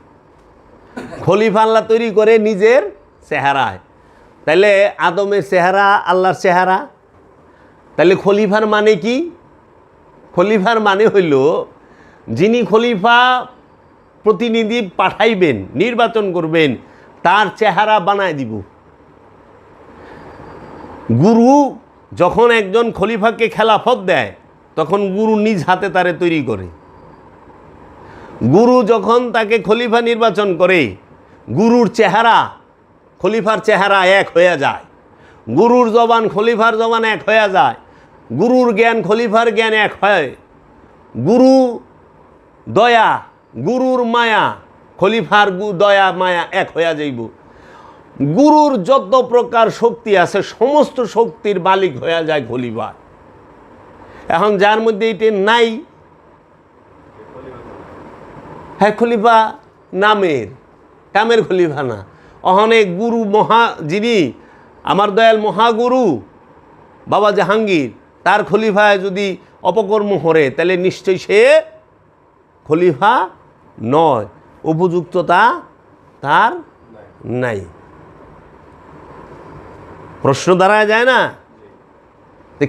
খলিফা আল্লাহ তৈরি করে নিজের চেহারায়। তাইলে আদমের চেহারা আল্লাহর চেহারা। তাহলে খলিফার মানে কি? খলিফার মানে হইল যিনি খলিফা প্রতিনিধি পাঠাইবেন, নির্বাচন করবেন, তার চেহারা বানায় দিব। গুরু যখন একজন খলিফাকে খেলাফত দেয়, তখন গুরু নিজ হাতে তারে তৈরি করে। গুরু যখন তাকে খলিফা নির্বাচন করে, গুরুর চেহারা খলিফার চেহারা এক হয়ে যায়। গুরুর জবান খলিফার জবান এক হয়ে যায়। গুরুর জ্ঞান খলিফার জ্ঞান এক হয়। গুরু দয়া, গুরুর মায়া, খলিফার দয়া মায়া এক হয়ে যাইব। গুরুর যত প্রকার শক্তি আছে, সমস্ত শক্তির মালিক হয়ে যায় খলিফা। এখন যার মধ্যে এটি নাই, হ্যাঁ খলিফা নামের, কামের খলিফা না। অনেক গুরু মহা, যিনি আমার দয়াল মহাগুরু বাবা জাহাঙ্গীর, তার খলিফায় যদি অপকর্ম করে তাহলে নিশ্চয়ই সে খলিফা নয়, উপযুক্ততা তার নাই। প্রশ্ন দাঁড়ায় যায় না?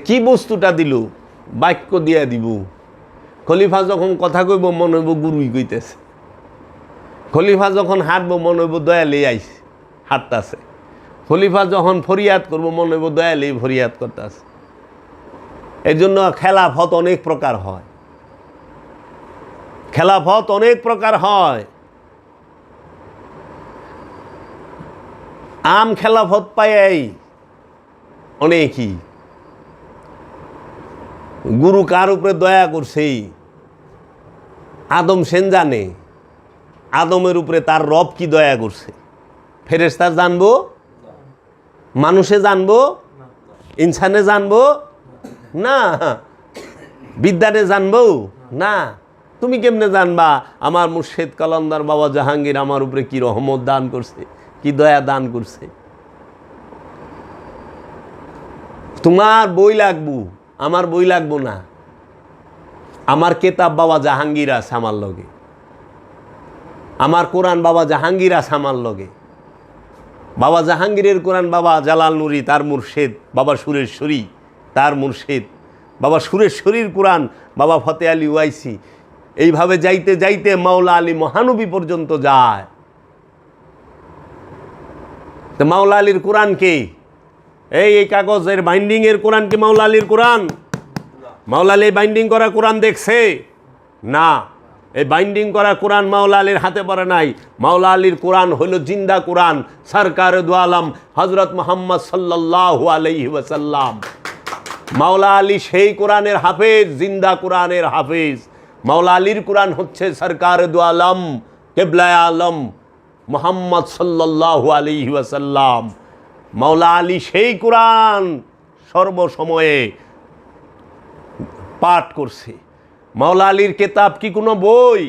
কি বস্তুটা দিল? বাক্য দিয়া দিব। খলিফা যখন কথা কইব মনে হইব গুরুই কইতেছে, খলিফা যখন হাঁটব মনে হইব দয়ালেই আইছে হাঁটতেছে, খলিফা যখন ফরিয়াদ করব মনে হইব দয়ালেই ফরিয়াদ করতেছে। এই জন্য খেলাফত অনেক প্রকার হয়, খেলাফত অনেক প্রকার হয়। আম খেলাফত পাই অনেকই। গুরু কার উপরে দয়া করছে আদম সেন জানে, আদমের উপরে তার রব কি দয়া করছে। ফেরেশতা জানবো, মানুষে জানবো, ইনসানে জানবো না, বিদ্যানে জানবো না। তুমি কেমনে জানবা আমার মুর্শিদ কালান্দার বাবা জাহাঙ্গীর আমার উপরে কি রহমত দান করছে, কি দয়া দান করছে? তোমার বই লাগবো, আমার বই লাগবো না। আমার কেতাব বাবা জাহাঙ্গীর আছে আমার লগে, আমার কোরআন বাবা জাহাঙ্গীর আছে আমার লগে। বাবা জাহাঙ্গীরের কোরআন বাবা জালাল নুরি তার মুর্শিদ, বাবা সুরেশ্বরী তার মুর্শিদ, বাবা সুরেশ্বরীর কোরআন বাবা ফতে আলী ওয়াইসি। এইভাবে যাইতে যাইতে মাওলা আলী মহানবী পর্যন্ত যায়। তো মাওলা আলীর কোরআন কে? এই কাগজের বাইন্ডিংয়ের কোরআন কি মাওলা আলীর কোরআন? মাওলা আলী বাইন্ডিং করা কোরআন দেখছে না, এই বাইন্ডিং করা কোরআন মাওলা আলীর হাতে পড়ে নাই। মাওলা আলীর কোরআন হলো জিন্দা কোরআন, সরকার দু আলম হজরত মোহাম্মদ সাল্লাল্লাহু আলাইহি ওয়াসাল্লাম। মাওলা আলী সেই কোরআনের হাফেজ, জিন্দা কোরআনের হাফেজ। মাওলা আলীর কোরআন হচ্ছে সরকার দু আলম কিবলায়ে আলম মোহাম্মদ সাল্লাল্লাহু আলাইহি ওয়াসাল্লাম। মাওলা আলী সেই কোরআন সর্বসময়ে পাঠ করছে। মাওলা আলীর কিতাব কি কোনো বই?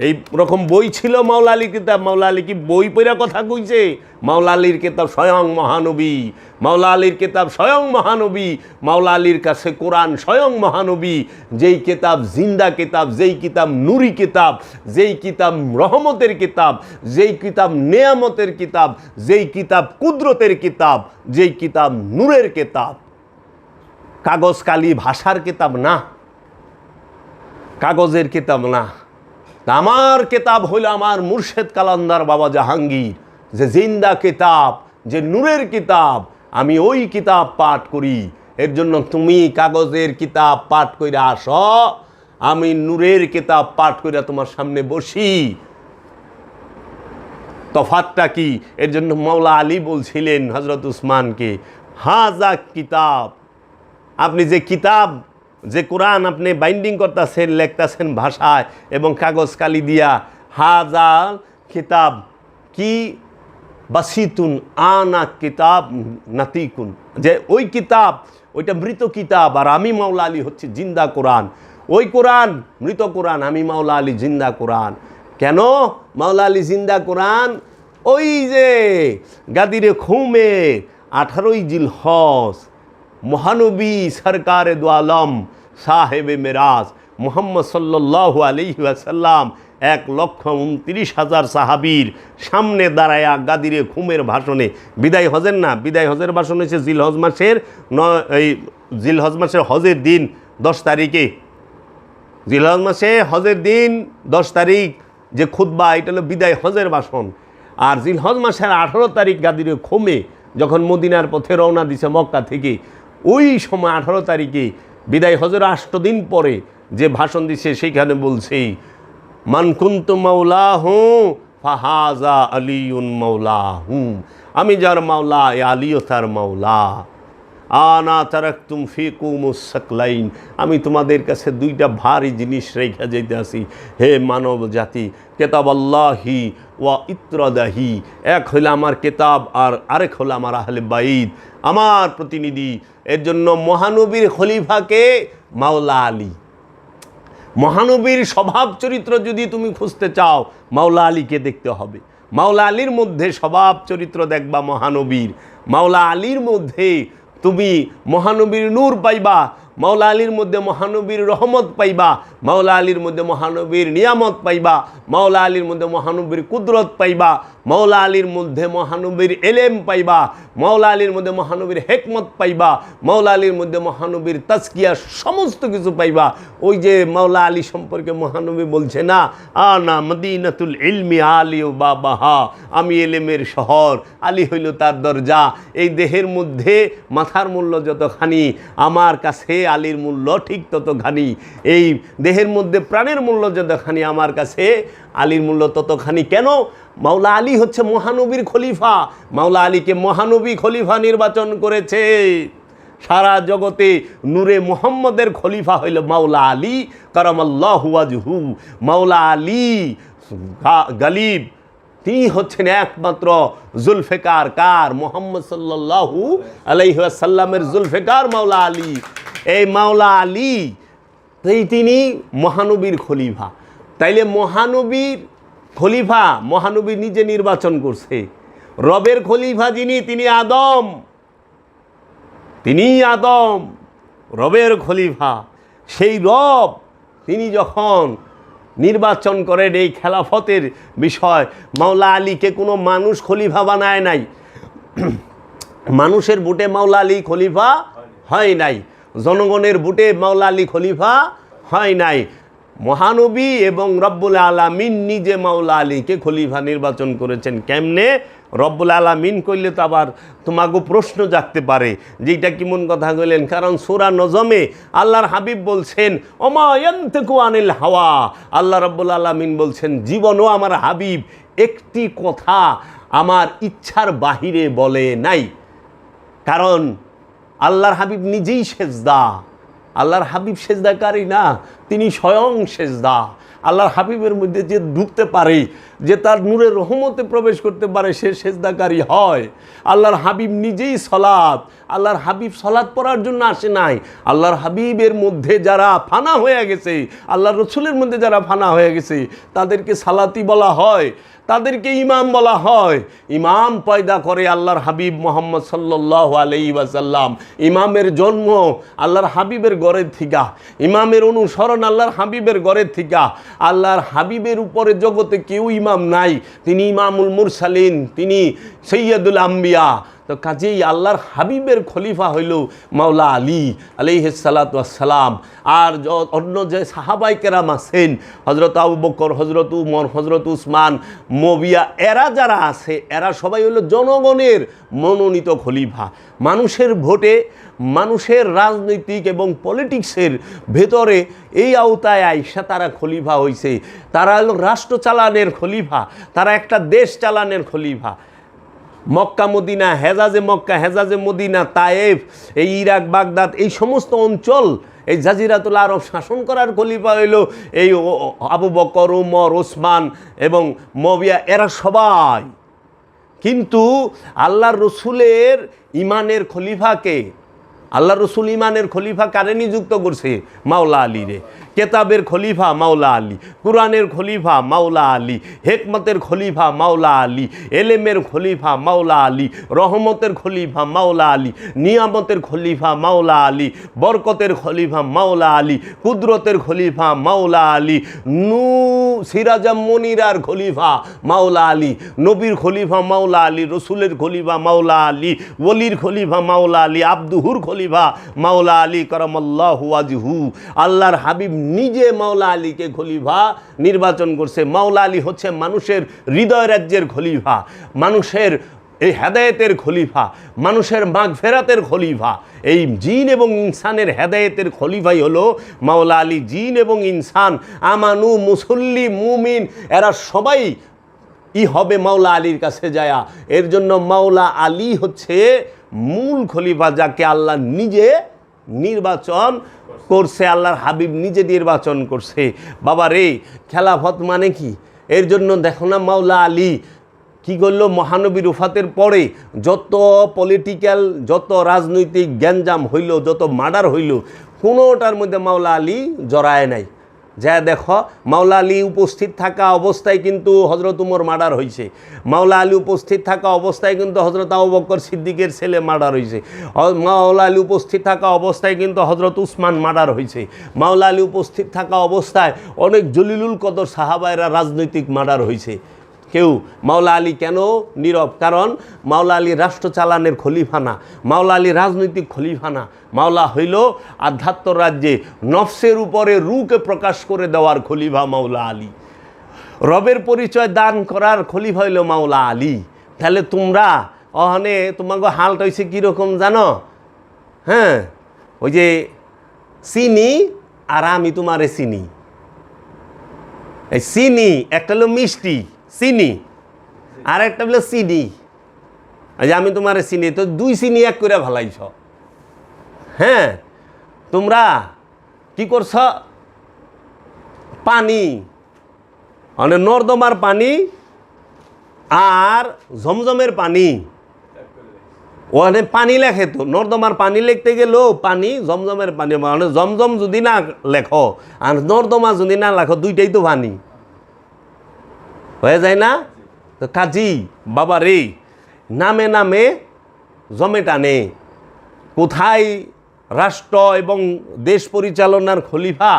এই রকম বই ছিল মাওলা আলীর কিতাব? মাওলা আলী কি বই পড়া কথা কইছে? মাওলা আলীর কিতাব স্বয়ং মহানবী, মাওলা আলীর কিতাব স্বয়ং মহানবী। মাওলা আলীর কাছে কোরআন স্বয়ং মহানবী। যেই কিতাব জিন্দা কিতাব, যেই কিতাব নুরি কিতাব, যেই কিতাব রহমতের কিতাব, যেই কিতাব নেয়ামতের কিতাব, যেই কিতাব কুদরতের কিতাব, যেই কিতাব নূরের কিতাব। কাগজ কালি ভাষার কিতাব না, কাগজের কিতাব না। আমার কিতাব হইল আমার মুর্শিদ কালান্দার বাবা জাহাঙ্গীর, যে জিন্দা কিতাব, যে নূরের কিতাব। আমি ওই কিতাব পাঠ করি। এর জন্য তুমি কাগজের কিতাব পাঠ কইরা আসো, আমি নূরের কিতাব পাঠ কইরা তোমার সামনে বসি। তফাৎটা কি? এর জন্য মাওলা আলী বলছিলেন হজরত উসমানকে, হাজা কিতাব, আপনি যে কিতাব, যে কোরআন আপনি বাইন্ডিং করতেছেন, লেখতেছেন ভাষায় এবং কাগজ কালি দিয়া, হাজা কিতাব কি বাসিতুন আনা কিতাব নাতিকুন, যে ওই কিতাব ওইটা মৃত কিতাব, আর আমি মাওলা আলী হচ্ছে জিন্দা কোরআন। ওই কোরআন মৃত কোরআন, আমি মাওলা আলী জিন্দা কোরআন। কেন মাওলা আলী জিন্দা কোরআন? ওই যে গাদিরে খুমে 18ই জিলহজ মহানবী সরকারে দু আলম সাহেবে মেরাজ মুহাম্মদ সাল্লাল্লাহু আলাইহি ওয়াসাল্লাম 1,29,000 সাহাবীর সামনে দাঁড়ায়া গাদিরে খুমের ভাষণে, বিদায় হজের না, বিদায় হজের ভাষণ হয়েছে জিলহজ মাসের জিলহজ মাসের হজের দিন 10 তারিখে। জিলহজ মাসে হজের দিন 10 তারিখ যে খুতবা, এটা হলো বিদায় হজের ভাষণ। আর জিলহজ মাসের 18 তারিখ গাদিরে খুমে যখন মদিনার পথে রওনা দিছে মক্কা থেকে, ওই সময় 18 তারিখে বিদায় হজের 8 দিন পরে যে ভাষণ দিছে, সেইখানে বলছে মান কুনতু মাওলাহু ফাহাজা আলিউন মাওলাহু, আমি যার মাওলা এ আলীও তার মাওলা। আনা তারাকতুম ফিকুমুস সাকলাইন, আমি তোমাদের কাছে দুইটা ভারী জিনিস রেখে যেতে আসি হে মানব জাতি, কেতাব আল্লাহি ওয়া ইত্রাদাহি, এক হইল আমার কেতাব আর আরেক হলো আমার আহলে বাইত, আমার প্রতিনিধি। এর জন্য মহানবীর খলিফাকে মাওলা আলী। মহানবীর স্বভাব চরিত্র যদি তুমি খুঁজতে চাও, মাওলা আলীকে দেখতে হবে। মাওলা আলীর মধ্যে স্বভাব চরিত্র দেখবা মহানবীর, মাওলা আলীর মধ্যে তুমি মহানবীর নূর পাইবা, মাওলা আলীর মধ্যে মহানবীর রহমত পাইবা, মাওলা আলীর মধ্যে মহানবীর নিয়ামত পাইবা, মাওলা আলীর মধ্যে মহানবীর কুদরত পাইবা, মাওলা আলীর মধ্যে মহানবীর এলেম পাইবা, মাওলা আলীর মধ্যে মহানবীর হেকমত পাইবা, মাওলা আলীর মধ্যে মহানবীর তাজকিয়া সমস্ত কিছু পাইবা। ওই যে মাওলা আলী সম্পর্কে মহানবী বলছে না, আনা মদিনাতুল ইলমি আলী ও বাবাহা, আমি এলেমের শহর, আলী হইল তার দরজা। এই দেহের মধ্যে মাথার মূল্য যতখানি, আমার কাছে আলীর মূল্য ঠিক ততখানি। এই দেহের মধ্যে প্রাণের মূল্য যতখানি, আমার কাছে আলীর মূল্য ততখানি। কেন? মাওলা আলী হচ্ছে মহানবীর খলিফা, মাওলা আলীকে মহানবী খলিফা নির্বাচন করেছে। সারা জগতে নূরে মুহাম্মদের খলিফা হইল মাওলা আলী কারামাল্লাহু ওয়াজহু। মাওলা আলী গালিব, তিনি হচ্ছেন একমাত্র জুলফিকার কার? মুহাম্মদ সাল্লাল্লাহু আলাইহি ওয়াসাল্লামের জুলফিকার মাওলা আলী। এই মাওলা আলী তিনি মহানবীর খলিফা। তাইলে মহানবীর খলিফা মহানবী নিজে নির্বাচন করছে। রবের খলিফা যিনি, তিনি আদম, তিনি আদম রবের খলিফা। সেই রব তিনি যখন নির্বাচন করেন এই খেলাফতের বিষয়, মাওলা আলীকে কোনো মানুষ খলিফা বানায় নাই। মানুষের ভোটে মাওলা আলী খলিফা হয় নাই, জনগণের ভোটে মাওলা আলী খলিফা হয় নাই। মহানবী এবং রব্বুল আলামিন নিজে মাওলা আলীকে খলিফা নির্বাচন করেছেন। কেমনে? রব্বুল আলামিন কইলে তো আবার তোমাকে প্রশ্ন জাগতে পারে যে এটা কেমন কথা কইলেন। কারণ সূরা নজমে আল্লাহর হাবিব বলছেন ওমা ইয়ানতিকু আনিল হাওয়া, আল্লাহ রব্বুল আলামিন বলছেন জীবনও আমার হাবিব একটি কথা আমার ইচ্ছার বাহিরে বলে নাই। কারণ আল্লাহর হাবিব নিজেই সেজদা। আল্লাহর হাবিব সেজদাকারী না, তিনি স্বয়ং সেজদা। আল্লাহর হাবিবের মধ্যে যে ঢুকতে পারে, যে তার নূরের রহমতে প্রবেশ করতে পারে, সে সেজদাকারী হয়। আল্লাহর হাবিব নিজেই সলাত। আল্লাহর হাবিব সলাত পড়ার জন্য আসে নাই। আল্লাহর হাবিবের মধ্যে যারা ফানা হয়ে গেছে, আল্লাহর রসুলের মধ্যে যারা ফানা হয়ে গেছে, তাদেরকে সালাতি বলা হয়, তাদেরকে ইমাম বলা হয়। ইমাম পয়দা করে আল্লাহর হাবিব মুহাম্মদ সাল্লাল্লাহু আলাইহি ওয়াসাল্লাম। ইমামের জন্ম আল্লাহর হাবিবের ঘরের থিকা, ইমামের অনুসরণ আল্লাহর হাবিবের ঘরের থিকা। আল্লাহর হাবিবের উপরে জগতে কেউ ইমাম নাই, তিনি ইমামুল মুরসালিন, তিনি সৈয়দুল আম্বিয়া। তো কাজেই আল্লাহর হাবিবের খলিফা হইল মাওলা আলী আলাইহিস সালাতু ওয়াস সালাম। আর অন্য যে সাহাবাই কেরাম আছেন, হজরত আবু বকর, হজরত উমর, হজরত উসমান, মুয়াবিয়া, এরা যারা আছে এরা সবাই হলো জনগণের মনোনীত খলিফা। মানুষের ভোটে, মানুষের রাজনৈতিক এবং পলিটিক্সের ভেতরে এই আওতায় আইসা তারা খলিফা হইছে। তারা হলো রাষ্ট্র চালানের খলিফা, তারা একটা দেশ চালানের খলিফা। Mecca Medina, হেজাজে Mecca, হেজাজে Medina, Taif, এই ইরাক, বাগদাদ, এই সমস্ত অঞ্চল, এই জাজিরাতুল আরব শাসন করার খলিফা হইল এই আবু বকর, উমর, ওসমান এবং মুয়াবিয়া, এরা সবাই। কিন্তু আল্লাহর রসুলের ইমানের খলিফাকে, আল্লাহ রসুল ইমানের খলিফা কারে নিযুক্ত করছে? মাওলা আলী রে। কেতাবের খলিফা মাওলা আলী, কুরআনের খলিফা মাওলা আলী, হেকমতের খলিফা মাওলা আলী, এলেমের খলিফা মাওলা আলী, রহমতের খলিফা মাওলা আলী, নিয়ামতের খলিফা মাওলা আলী, বরকতের খলিফা মাওলা আলী, কুদরতের খলিফা মাওলা আলী, সিরাজাম মনিরার খলিফা মাওলা আলী, নবীর খলিফা মাওলা আলী, রসুলের খলিফা মাওলা আলী, ওলির খলিফা মাওলা আলী, আব্দুহুর খলিফা মাওলা আলী কারামাল্লাহু ওয়াজহু। আল্লাহর হাবিব নিজে মাওলা আলীকে খলিফা নির্বাচন করছে। মাওলা আলী হচ্ছে মানুষের হৃদয় রাজ্যের খলিফা, মানুষের এই হেদায়েতের খলিফা, মানুষের মাগফিরাতের খলিফা। এই জিন এবং ইনসানের হেদায়েতের খলিফাই হলো মাওলা আলী। জিন এবং ইনসান, আমানু, মুসল্লি, মুমিন, এরা সবাই হবে মাওলা আলীর কাছে যায়া। এর জন্য মাওলা আলী হচ্ছে মূল খলিফা, যাকে আল্লাহ নিজে নির্বাচন করছে, আল্লাহর হাবিব নিজে নির্বাচন করছে। বাবা রে, খেলাফত মানে কি? এর জন্য দেখো না মাওলা আলী কি করলো, মহানবীর ওফাতের পরে যত পলিটিক্যাল, যত রাজনৈতিক গ্যাঞ্জাম হইল, যত মার্ডার হইল, কোনোটার মধ্যে মাওলা আলী জড়ায় নাই। যা দেখো মাওলা আলী উপস্থিত থাকা অবস্থায় কিন্তু হজরত উমর মার্ডার হয়েছে, মাওলা আলী উপস্থিত থাকা অবস্থায় কিন্তু হজরত আবু বকর সিদ্দিকের ছেলে মার্ডার হয়েছে, মাওলা আলী উপস্থিত থাকা অবস্থায় কিন্তু হজরত উসমান মার্ডার হয়েছে, মাওলা আলী উপস্থিত থাকা অবস্থায় অনেক জলিলুল কদর সাহাবায়রা রাজনৈতিক মার্ডার হয়েছে। কেউ মাওলা আলী কেন নীরব? কারণ মাওলা আলী রাষ্ট্র চালানের খলিফা না, মাওলা আলী রাজনৈতিক খলিফা না, মাওলা হইল আধ্যাত্ম রাজ্যে নফসের উপরে রূকে প্রকাশ করে দেওয়ার খলিফা মাওলা আলী, রবের পরিচয় দান করার খলিফা হইল মাওলা আলী। তাহলে তোমরা ওখানে তোমাকে হালটা হয়েছে কীরকম জানো? হ্যাঁ, ওই যে চিনি আর আমি তোমারে চিনি, এই চিনি একটা হলো মিষ্টি চিনি আর একটা হলো চিনি, যে আমি তোমারে চিনি, তো দুই চিনি এক করে ভালাইছ। হ্যাঁ, তোমরা কি করছ? পানি মানে নর্দমার পানি আর জমজমের পানি, ওখানে পানি লেখে তো, নর্দমার পানি লিখতে গেলেও পানি, জমজমের পানি, মানে জমজম যদি না লেখো আর নর্দমা যদি না লেখো, দুইটাই তো পানি হয়ে যায় না? তো কাজী বাবা রে, নামে নামে জমে টানে, কোথায় রাষ্ট্র এবং দেশ পরিচালনার খলিফা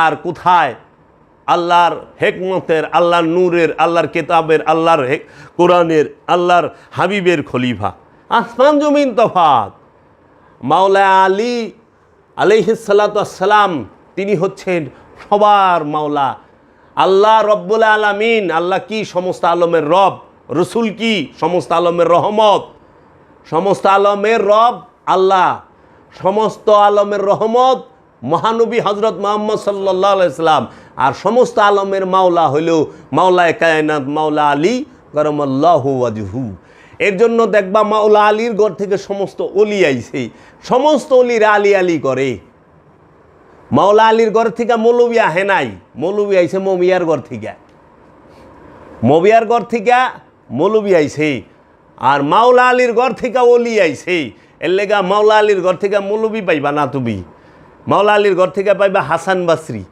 আর কোথায় আল্লাহর হেকমতের, আল্লাহর নূরের, আল্লাহর কেতাবের, আল্লাহর কোরআনের, আল্লাহর হাবিবের খলিফা। আসমান জমিন তফাত। মাওলা আলী আলাইহিস সালাতু ওয়াস সালাম তিনি হচ্ছেন সবার মাওলা। আল্লাহ রব্বুল আলামিন, আল্লাহ কি? সমস্ত আলমের রব। রসুল কি? সমস্ত আলমের রহমত। সমস্ত আলমের রব আল্লাহ, সমস্ত আলমের রহমত মহানবী হজরত মুহাম্মদ সাল্লাল্লাহু আলাইহি সাল্লাম। আর সমস্ত আলমের মাওলা হইল মাওলায়ে কায়নাত মাওলা আলী কারামাল্লাহু ওয়াজহু। এর জন্য দেখবা মাওলা আলীর ঘর থেকে সমস্ত অলি আইছে, সমস্ত অলিরা আলী আলী করে। মাওলা আলীর ঘর থেকে মৌলবী আহে নাই, মৌলবী আইছে মমিয়ার ঘর থেকে, মবিয়ার ঘর থেকে মৌলবী আইছে। আর মাওলা আলীর ঘর থেকে অলি আইছে। এর লেগা মাওলা আলীর ঘর থেকে মৌলবী পাইবা না তুমি, মাওলা আলীর ঘর থেকে পাইবা হাসান বাসরি,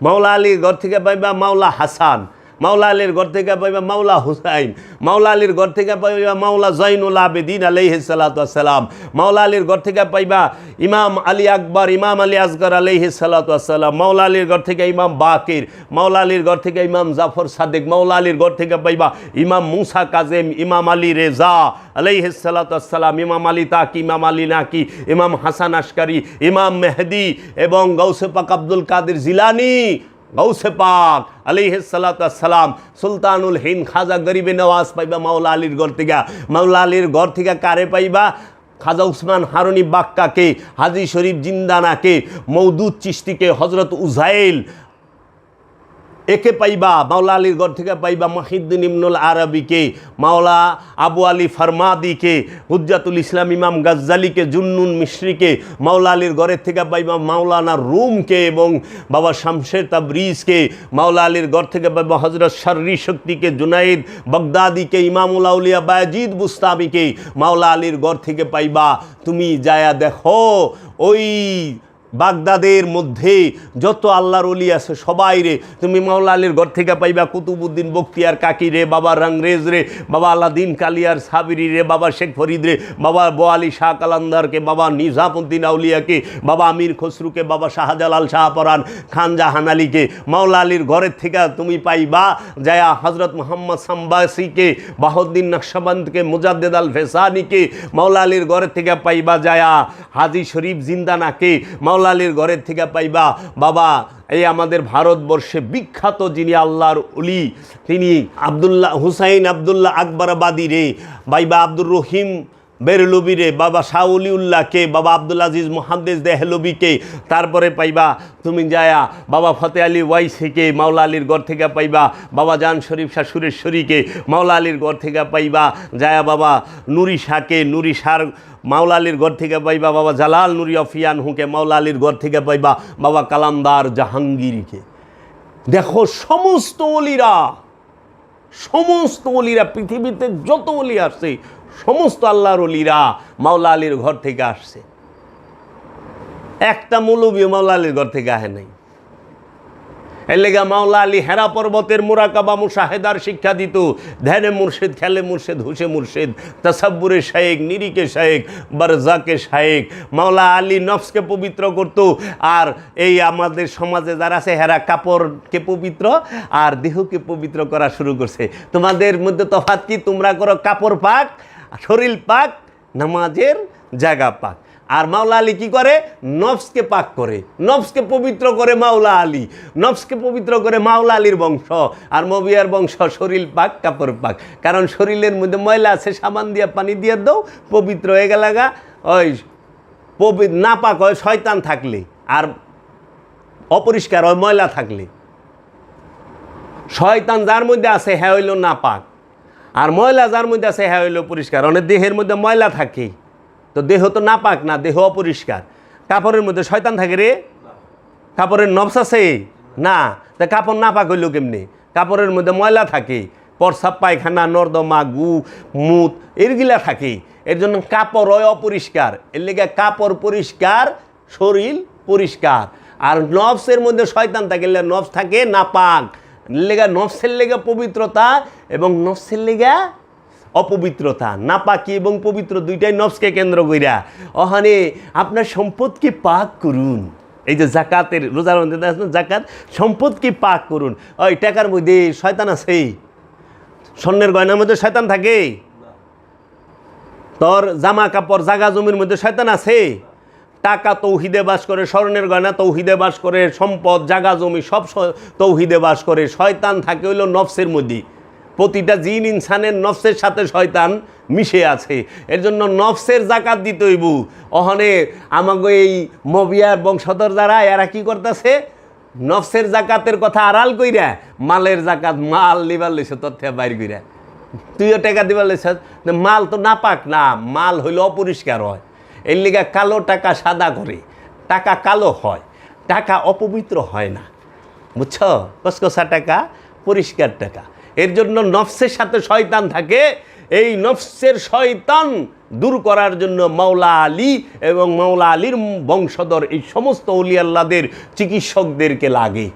মাওলা আলীর ঘর থেকে পাইবা মাওলা হাসান, মাওলা আলীর ঘর থেকে পাইবা মাওলা হুসাইন, মাওলা আলীর ঘর থেকে পাইবা মাওলা জৈনুল আবেদিন আলাইহিস সালাতু ওয়াস সালাম, মাওলা আলীর ঘর থেকে পাইবা ইমাম আলী আকবর, ইমাম আলী আসগর আলাইহিস সালাতু ওয়াস সালাম, মাওলা আলীর ঘর থেকে ইমাম বাকির, মাওলা আলীর ঘর থেকে ইমাম জাফর সাদেক, মাওলা আলীর ঘর থেকে পাইবা ইমাম মুসা কাজেম, ইমাম আলী রেজা আলাইহিস সালাতু ওয়াস সালাম, ইমাম আলী তাকি, ইমাম আলী নাকি, ইমাম হাসান আশকারি, ইমাম মেহদি এবং গৌসে পাক আব্দুল কাদের জিলানি, গৌসে পাক আলাইহিস সালাতু ওয়াস সালাম, সুলতানুল হিন্দ খাজা গরিবে নওয়াজ পাইবা মাওলা আলীর ঘর থেকে। মাওলা আলীর ঘর থেকে কারে পাইবা? খাজা উসমান হারুনি বাক্কাকে, হাজি শরীফ জিন্দানাকে, মওদুদ চিশতিকে, হজরত উজাইল একে পাইবা। মাওলা আলীর ঘর থেকে পাইবা মহিউদ্দিন ইবনুল আরবিকে, মাওলা আবু আলী ফরমাদিকে, হুজ্জাতুল ইসলাম ইমাম গাজ্জালিকে, জুন্নুন মিশরিকে। মাওলা আলীর ঘরের থেকে পাইবা মাওলানা রুমকে এবং বাবা শামসের তাবরিজকে। মাওলা আলীর ঘর থেকে পাইবা হজরত শর্রি শক্তিকে, জুনাইদ বাগদাদিকে, ইমামুল আউলিয়া বায়েজিদ বুস্তামিকে। মাওলা আলীর ঘর থেকে পাইবা তুমি যায়া দেখো ওই বাগদাদের মধ্যে যত আল্লাহর ওলি আছে সবাই রে তুমি মাওলা আলীর ঘর থেকে পাইবা। কুতুবুদ্দিন বখতিয়ার কাকি রে, বাবা রংরেজ রে, বাবা আলাদিন কালিয়ার সাবিরি রে, বাবা শেখ ফরিদ রে, বাবা বোয়ালি শাহ কালান্দারকে, বাবা নিজামুদ্দিন আউলিয়াকে, বাবা আমির খসরুকে, বাবা শাহজালাল শাহপরান, খান জাহান আলীকে। মাওলা আলীর ঘরের থেকে তুমি পাইবা যায়া হজরত মোহাম্মদ সাম্বাসিকে, বাহউদ্দিন নকশবন্দকে, মুজাদ্দেদ আল ফেসানিকে। মাওলা আলীর ঘরের থেকে পাইবা যায়া হাজি শরীফ জিন্দানাকে। মাওলা আলীর ঘরের থেকে পাইবা বাবা এই আমাদের ভারতবর্ষে বিখ্যাত যিনি আল্লাহর ওলি, তিনি আবদুল্লাহ হুসাইন আবদুল্লাহ আকবরাবাদী রে, বাইবা আব্দুর রহিম বেরলবি রে, বাবা শাহ উলিউল্লাহকে, বাবা আব্দুল আজিজ মুহাদ্দিস দেহলবিকে। তারপরে পাইবা তুমি যায়া বাবা ফতে আলী ওয়াইসিকে। মাওলা আলীর ঘর থেকে পাইবা বাবা জান শরীফ শাহ সুরেশ্বরীকে। মাওলা আলীর ঘর থেকে পাইবা যায়া বাবা নুরি শাহকে, নুরি শাহ। মাওলা আলীর ঘর থেকে পাইবা বাবা জালাল নুরি অফিয়ান হুকে। মাওলা আলীর ঘর থেকে পাইবা বাবা কালামদার জাহাঙ্গীরকে। দেখো সমস্ত অলিরা, সমস্ত অলিরা, পৃথিবীতে যত অলি আসছে সমস্ত আল্লাহর অলিরা মাওলা আলীর ঘর থেকে আসছে। একটা মৌলবী মাওলা আলীর ঘর থেকে আহে নাই। এর লেগা মাওলা আলী হেরা পর্বতের মুরাকাবা মুশাহেদার শিক্ষা দিত। ধ্যানে মুর্শিদ, খেলে মুর্শিদ, হুশে মুর্শিদ, তাসাব্বুরে শায়েক, নিরিকে শায়েক, বারজাকে শায়েক। মাওলা আলী নফসকে পবিত্র করত। আর এই আমাদের সমাজে যারা আছে হেরা কাপড়কে পবিত্র আর দেহকে পবিত্র করা শুরু করছে। তোমাদের মধ্যে তফাৎ কি? তোমরা করো কাপড় পাক, শরীর পাক, নামাজের জায়গা পাক। আর মাওলা আলী কি করে? নফসকে পাক করে, নফসকে পবিত্র করে মাওলা আলী, নফসকে পবিত্র করে মাওলা আলীর বংশ। আর মবিয়ার বংশ শরীর পাক, কাপড় পাক। কারণ শরীরের মধ্যে ময়লা আছে, সাবান দিয়া পানি দিয়ে দাও, পবিত্র হয়ে গেলাগা। ওই না পাক হয় শয়তান থাকলে, আর অপরিষ্কার হয় ময়লা থাকলে। শয়তান যার মধ্যে আছে হ্যাঁ হইল না পাক, আর ময়লা যার মধ্যে আছে হ্যাঁ হইল পরিষ্কার। অনেক দেহের মধ্যে ময়লা থাকে, তো দেহ তো না পাক না, দেহ অপরিষ্কার। কাপড়ের মধ্যে শয়তান থাকে রে? কাপড়ের নফস আছে না, তা কাপড় না পাক হইল কেমনি? কাপড়ের মধ্যে ময়লা থাকে, প্রস্রাব পায়খানা, নর্দমা, গু, মুত এরগুলা থাকে। এর জন্য কাপড় হয় অপরিষ্কার। এর লেগে কাপড় পরিষ্কার, শরীর পরিষ্কার। আর নফসের মধ্যে শয়তান থাকলে নফস থাকে না পাক। লেগা নফসের লেগা পবিত্রতা এবং নফসের লেগা অপবিত্রতা, নাপাকি এবং পবিত্র দুইটাই নফসকে কেন্দ্র কইরা। ওখানে আপনার সম্পদকে পাক করুন। এই যে জাকাতের, রোজার মধ্যে জাকাত, সম্পদকে পাক করুন। ওই টাকার মধ্যে শয়তান আছে? স্বর্ণের গয়নার মধ্যে শয়তান থাকে? তোর জামা কাপড়, জাগা জমির মধ্যে শয়তান আছে? টাকা তৌহিদে বাস করে, স্বর্ণের গয়না তৌহিদে বাস করে, সম্পদ, জাগা জমি সব তৌহিদে বাস করে। শয়তান থাকে হইল নফসের মধ্যে। প্রতিটা জিন ইনসানের নফসের সাথে শয়তান মিশে আছে। এর জন্য নফসের জাকাত দিতে হইব। ওখানে আমাকে এই মবিয়ার বংশধর যারা, এরা কি করতেছে? নফসের জাকাতের কথা আড়াল কইরা মালের জাকাত, মাল লিবার লইছে তোর থেকে বাইর কইরা। তুইও টাকা দিবার লইছ, মাল তো না পাক না, মাল হইলে অপরিষ্কার হয়। এর লিগা কালো টাকা সাদা করে, টাকা কালো হয়, টাকা অপবিত্র হয় না। বুঝছ? কসকসা টাকা পরিষ্কার টাকা। এর জন্য নফসের সাথে শয়তান থাকে। এই নফসের শয়তান দূর করার জন্য মাওলা আলী এবং মাওলা আলীর বংশধর এই সমস্ত অলি আল্লাহদের চিকিৎসকদেরকে লাগে।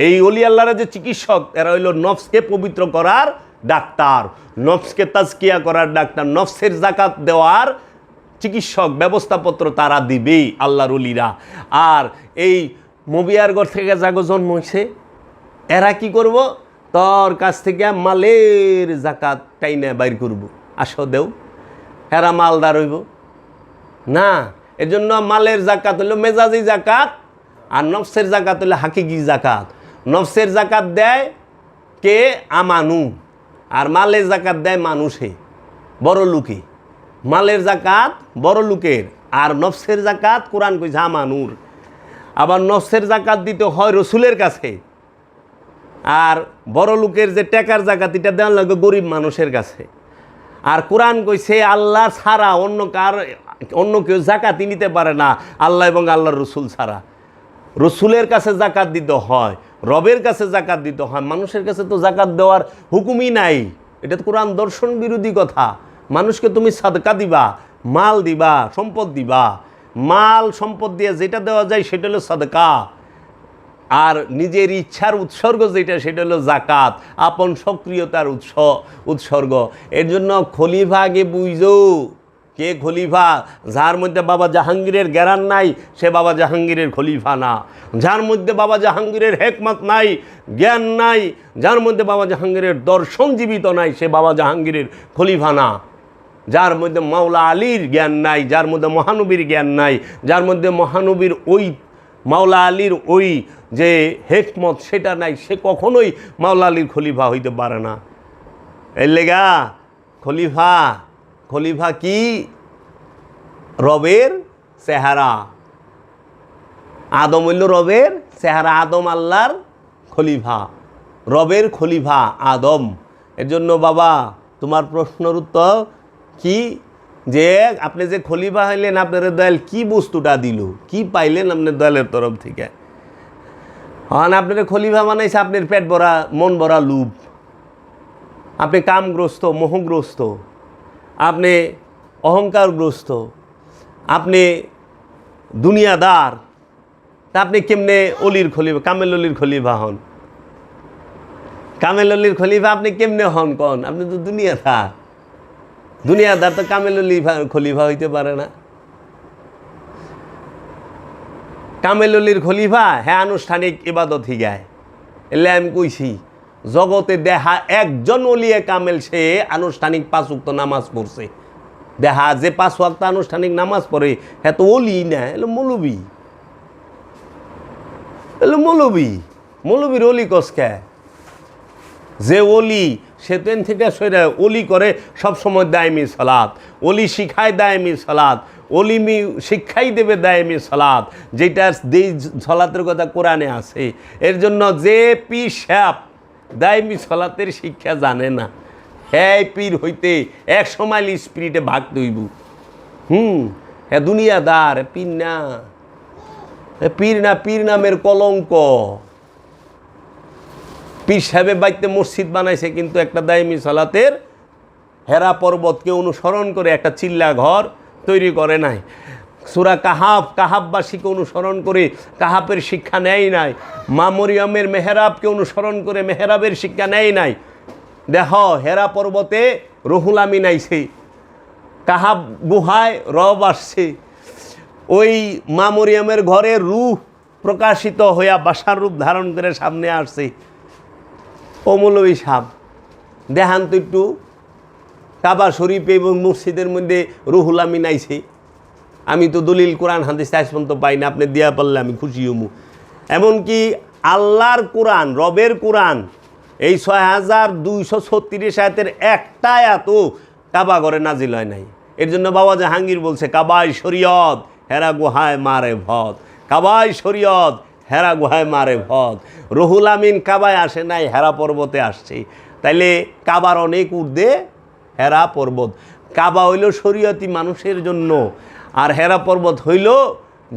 এই অলি আল্লাহরা যে চিকিৎসক, এরা হইল নফসকে পবিত্র করার ডাক্তার, নফসকে তাজকিয়া করার ডাক্তার, নফসের জাকাত দেওয়ার চিকিৎসক, ব্যবস্থাপত্র তারা দিবেই আল্লাহর অলিরা। আর এই মবিয়ারগড় থেকে যাগো জন্ম হয়েছে, এরা কি করব? তোর কাছ থেকে মালের জাকাত টাইনে বাইর করব, আসো দেও। এরা মালদার হইব না। এর জন্য মালের জাকাত হইল মেজাজি জাকাত, আর নফসের জাকাত হইল হাকিকি জাকাত। নফসের জাকাত দেয় কে? আমানু। আর মালের জাকাত দেয় মানুষে, বড় লোকে। মালের জাকাত বড় লোকের, আর নফসের জাকাত কোরআন কইছে আমানুর। আবার নফসের জাকাত দিতে হয় রসুলের কাছে। আর বড় লোকের যে টাকার জাকাত, এটা দেওয়া লাগবে গরিব মানুষের কাছে। আর কোরআন কইছে আল্লাহ ছাড়া অন্য কেউ জাকাতই নিতে পারে না, আল্লাহ এবং আল্লাহর রসুল ছাড়া। রসুলের কাছে জাকাত দিতে হয়, রবের কাছে জাকাত দিতে হয়। মানুষের কাছে তো জাকাত দেওয়ার হুকুমই নাই। এটা তো কোরআন দর্শন বিরোধী কথা। মানুষকে তুমি সাদকা দিবা, মাল দিবা, সম্পদ দিবা। মাল সম্পদ দিয়ে যেটা দেওয়া যায় সেটা হলো সাদকা। আর নিজের ইচ্ছার উৎসর্গ যেটা, সেটা হলো জাকাত, আপন সক্রিয়তার উৎসর্গ। এর জন্য খলিফা আগে বুঝো কে খলিফা। যার মধ্যে বাবা জাহাঙ্গীরের জ্ঞান নাই, সে বাবা জাহাঙ্গীরের খলিফা না। যার মধ্যে বাবা জাহাঙ্গীরের হেকমত নাই, জ্ঞান নাই, যার মধ্যে বাবা জাহাঙ্গীরের দর্শন জীবিত নাই, সে বাবা জাহাঙ্গীরের খলিফা না। যার মধ্যে মাওলা আলীর জ্ঞান নাই, যার মধ্যে মহানবীর জ্ঞান নাই, যার মধ্যে মহানবীর ওই মাওলা আলীর ওই যে হেকমত সেটা নাই, সে কখনোই মাওলা আলীর খলিফা হইতে পারে না। এর লেগা খলিফা কি? রবের চেহারা। আদম হইল রবের চেহারা, আদম আল্লাহর খলিফা, রবের খলিফা আদম। এর জন্য বাবা তোমার প্রশ্নের উত্তর কি, যে আপনি যে খলিফা হইলেন, আপনার দয়াল কি বস্তুটা দিল, কি পাইলেন আপনার দয়ালের তরফ থেকে? হন আপনার খলিফা বানাইছে আপনার পেট ভরা, মন ভরা লুভ। আপনি কামগ্রস্ত, মোহগ্রস্ত, আপনি অহংকারগ্রস্ত, আপনি দুনিয়াদার, তা আপনি কেমনে অলির খলিফা, কামেল অলির খলিফা হন? কামেল অলির খলিফা আপনি কেমনে হন কন? আপনি তো দুনিয়াদার। দুনিয়াদার তো কামেল অলি খলিফা হইতে পারে না। কামেল অলির খলিফা হ্যাঁ আনুষ্ঠানিক ইবাদত হিগায়, এলে আমি কইছি জগতে দেখা একজন অলিয়ে কামেল, সে আনুষ্ঠানিক 5 ওয়াক্ত নামাজ পড়ছে। দেখা যে 5 ওয়াক্ত আনুষ্ঠানিক নামাজ পড়ে হ্যাঁ তো অলি না, এলো মৌলবি। এলো মৌলবি, মৌলবির অলি কসকে। যে অলি সে তেন থেকে সেটা অলি করে সবসময় দায়মি সালাত, অলি শিখায় দায়মি সালাত, অলিমি শিক্ষাই দেবে দায়মি সালাত, যেটা যেই সালাতের কথা কোরআনে আছে। এর জন্য যে পীর সাহেব দায়মি সালাতের শিক্ষা জানে না, হ্যাঁ পীর হইতে 100 মাইল স্পিরিটে ভাগ দইব। হ্যাঁ দুনিয়াদার, পীর না, পীর না, পীর নামের কলঙ্ক। পীর সাহেবের বাড়িতে মসজিদ বানাইছে, কিন্তু একটা দায়মি সালাতের হেরা পর্বতকে অনুসরণ করে একটা চিল্লা ঘর তৈরি করে নাই। সূরা কাহাফ, কাহাফবাসীকে অনুসরণ করে কাহাফের শিক্ষা নেয় নাই। মা মরিয়মের মেহরাবকে অনুসরণ করে মেহরাবের শিক্ষা নেয় নাই। দেখো হেরা পর্বতে রুহুল আমিন আইছে, কাহাফ গুহায় রব আসছে, ওই মা মরিয়মের ঘরে রূহ প্রকাশিত হইয়া বাসার রূপ ধারণ করে সামনে আসছে। ও মৌলবী সাহেব দেখান তো একটু কাবা শরীফ এবং মসজিদের মধ্যে রুহুল আমিন আইছে। আমি তো দলিল কোরআন হাদিস আজ পর্যন্ত পাই না, আপনি দেয়া পারলে আমি খুশি হমু। এমনকি আল্লাহর কোরআন, রবের কোরআন, এই 6236 আয়াতের একটা আয়াতও কাবা ঘরে নাজিল হয় নাই। এর জন্য বাবা জাহাঙ্গীর বলছে কাবায় শরীয়ত হেরা গুহায় মারে ভদ, কাবায় শরীয়ত হেরা গুহায় মারে ভদ। রুহুল আমিন কাবায় আসে নাই, হেরা পর্বতে আসছে। তাইলে কাবার অনেক ঊর্ধ্বে হেরা পর্বত। কাবা হইল শরীয়তি মানুষের জন্য, আর হেরা পর্বত হইল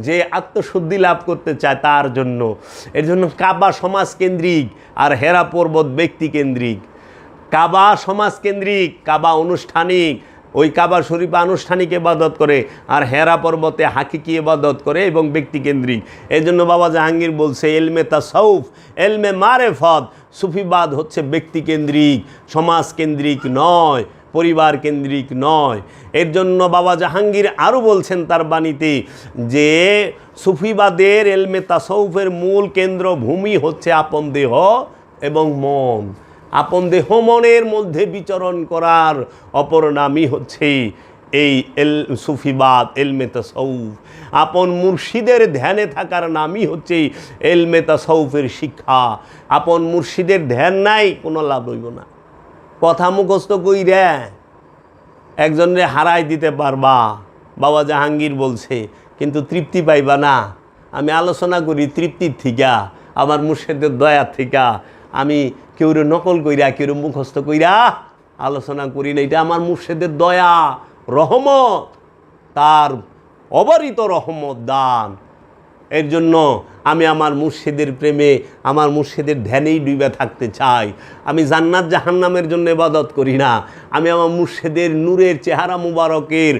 যে আত্মশুদ্ধি লাভ করতে চায় তার জন্য। এর জন্য কাবা সমাজকেন্দ্রিক আর হেরা পর্বত ব্যক্তিকেন্দ্রিক। কাবা সমাজকেন্দ্রিক, কাবা আনুষ্ঠানিক, ওই কাবা শরীফ আনুষ্ঠানিক ইবাদত করে, আর হেরা পর্বতে হাকিকি ইবাদত করে এবং ব্যক্তিকেন্দ্রিক। এই জন্য বাবা জাহাঙ্গীর বলছে এলমে তাসাউফ, এলমে মারেফত, সুফিবাদ হচ্ছে ব্যক্তিকেন্দ্রিক, সমাজকেন্দ্রিক নয়, পরিবার কেন্দ্রিক নয়। এর জন্য বাবা জাহাঙ্গীর আরও বলছেন তার বাণীতে যে সুফিবাদের এলমে তাসাউফের মূল কেন্দ্র ভূমি হচ্ছে আপন দেহ এবং মন। আপন দেহ মনের মধ্যে বিচরণ করার অপর নামই হচ্ছে এই সুফিবাদ, এলমে তাসাউফ। আপন মুর্শিদের ধ্যানে থাকার নামই হচ্ছে এলমে তাসাউফের শিক্ষা। আপন মুর্শিদের ধ্যান নাই, কোনো লাভ হইব না। কথা মুখস্থ কইরা একজনরে হারাই দিতে পারবা, বাবা জাহাঙ্গীর বলছে, কিন্তু তৃপ্তি পাইবা না। আমি আলোচনা করি তৃপ্তির থিকা, আমার মুর্শিদের দয়ার থিকা। আমি কেউরে নকল কইরা, কেউ মুখস্থ কইরা আলোচনা করি না। এটা আমার মুর্শিদের দয়া, রহমত, তার অবারিত রহমত দান। এর জন্য আমি আমার মুর্শিদের প্রেমে, আমার মুর্শিদের ধ্যানেই ডুবে থাকতে চাই। আমি জান্নাত জাহান্নামের জন্য ইবাদত করি না, আমি আমার মুর্শিদের নূরের চেহারা মুবারকের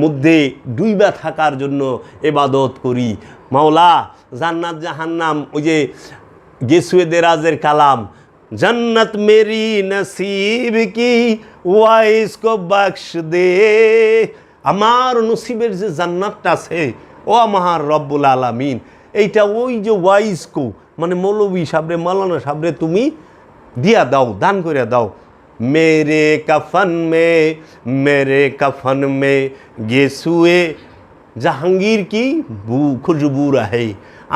মধ্যে ডুবে থাকার জন্য ইবাদত করি। মাওলা জান্নাত জাহান্নাম, ওই যে গেসুয়ে দেরাজের কালাম, जन्नत मेरी नसीब की वाइस को बख्श दे। আমার নসিবের যে জান্নাতটা আছে ও আমার রব্বুল আলামিন, এইটা ওই যে ওয়াইসকো মানে মৌলবী সাবরে, মাওলানা সাবরে তুমি দিয়া দাও, দান করে দাও। মেরে কফন মে গেসুয়ে জাহাঙ্গীর কি খুশবু রাহে।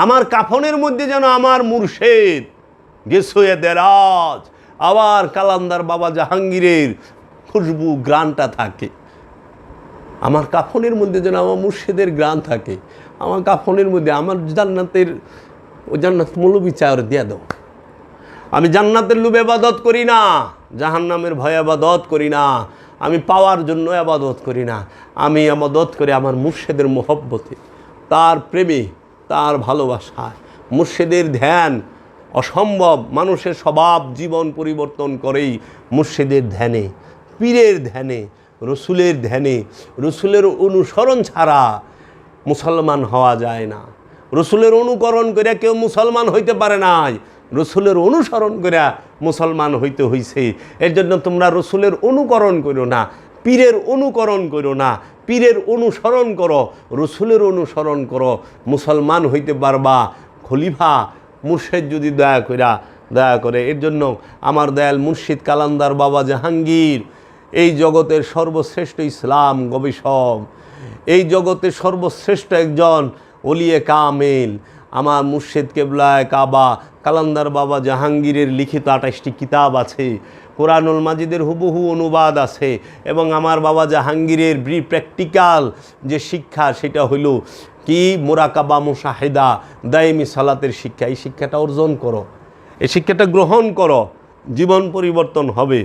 আমার কাফনের মধ্যে যেন আমার মুর্শিদ গেসুয়ে দেরাজ, আবার কালান্দার বাবা জাহাঙ্গীরের খুশবু গ্রানটা থাকে। আমার কাফনের মধ্যে যেন আমার মুর্শিদের গ্রান থাকে। আমার কাফনের মধ্যে আমার জান্নাতের, ও জান্নাত মৌলবী চাওয়ার দিয়া দাও। আমি জান্নাতের লোভে ইবাদত করি না, জাহান্নামের ভয়ে ইবাদত করি না, আমি পাওয়ার জন্য ইবাদত করি না। আমি ইবাদত করি আমার মুর্শিদের মোহব্বতে, তার প্রেমে, তার ভালোবাসায়। মুর্শিদের ধ্যান অসম্ভব, মানুষের স্বভাব জীবন পরিবর্তন করেই মুর্শিদের ধ্যানে, পীরের ধ্যানে, রসুলের ধ্যানে। রসুলের অনুসরণ ছাড়া মুসলমান হওয়া যায় না। রসুলের অনুকরণ করে কেউ মুসলমান হইতে পারে নাই, রসুলের অনুসরণ করে মুসলমান হইতে হইছে। এর জন্য তোমরা রসুলের অনুকরণ করো না, পীরের অনুকরণ করো না, পীরের অনুসরণ করো, রসুলের অনুসরণ করো, মুসলমান হইতে পারবা। খলিফা মুর্শিদ যদি দয়া করে, এর জন্য আমার দয়াল মুর্শিদ কালান্দার বাবা জাহাঙ্গীর এই জগতের সর্বশ্রেষ্ঠ ইসলাম গবেষক, এই জগতের সর্বশ্রেষ্ঠ একজন ওলিয়ে কামেল, আমার মুর্শিদ কেবলায় কাবা কালান্দার বাবা জাহাঙ্গীরের লিখিত 28টি কিতাব আছে, কোরআনুল মাজিদের হুবহু অনুবাদ আছে, এবং আমার বাবা জাহাঙ্গীরের প্র্যাকটিক্যাল যে শিক্ষা সেটা হইল কি মোরাকাবা মুশাহিদা দাইমি সালাতের শিক্ষা। এই শিক্ষাটা অর্জন করো, এই শিক্ষাটা গ্রহণ করো, জীবন পরিবর্তন হবে।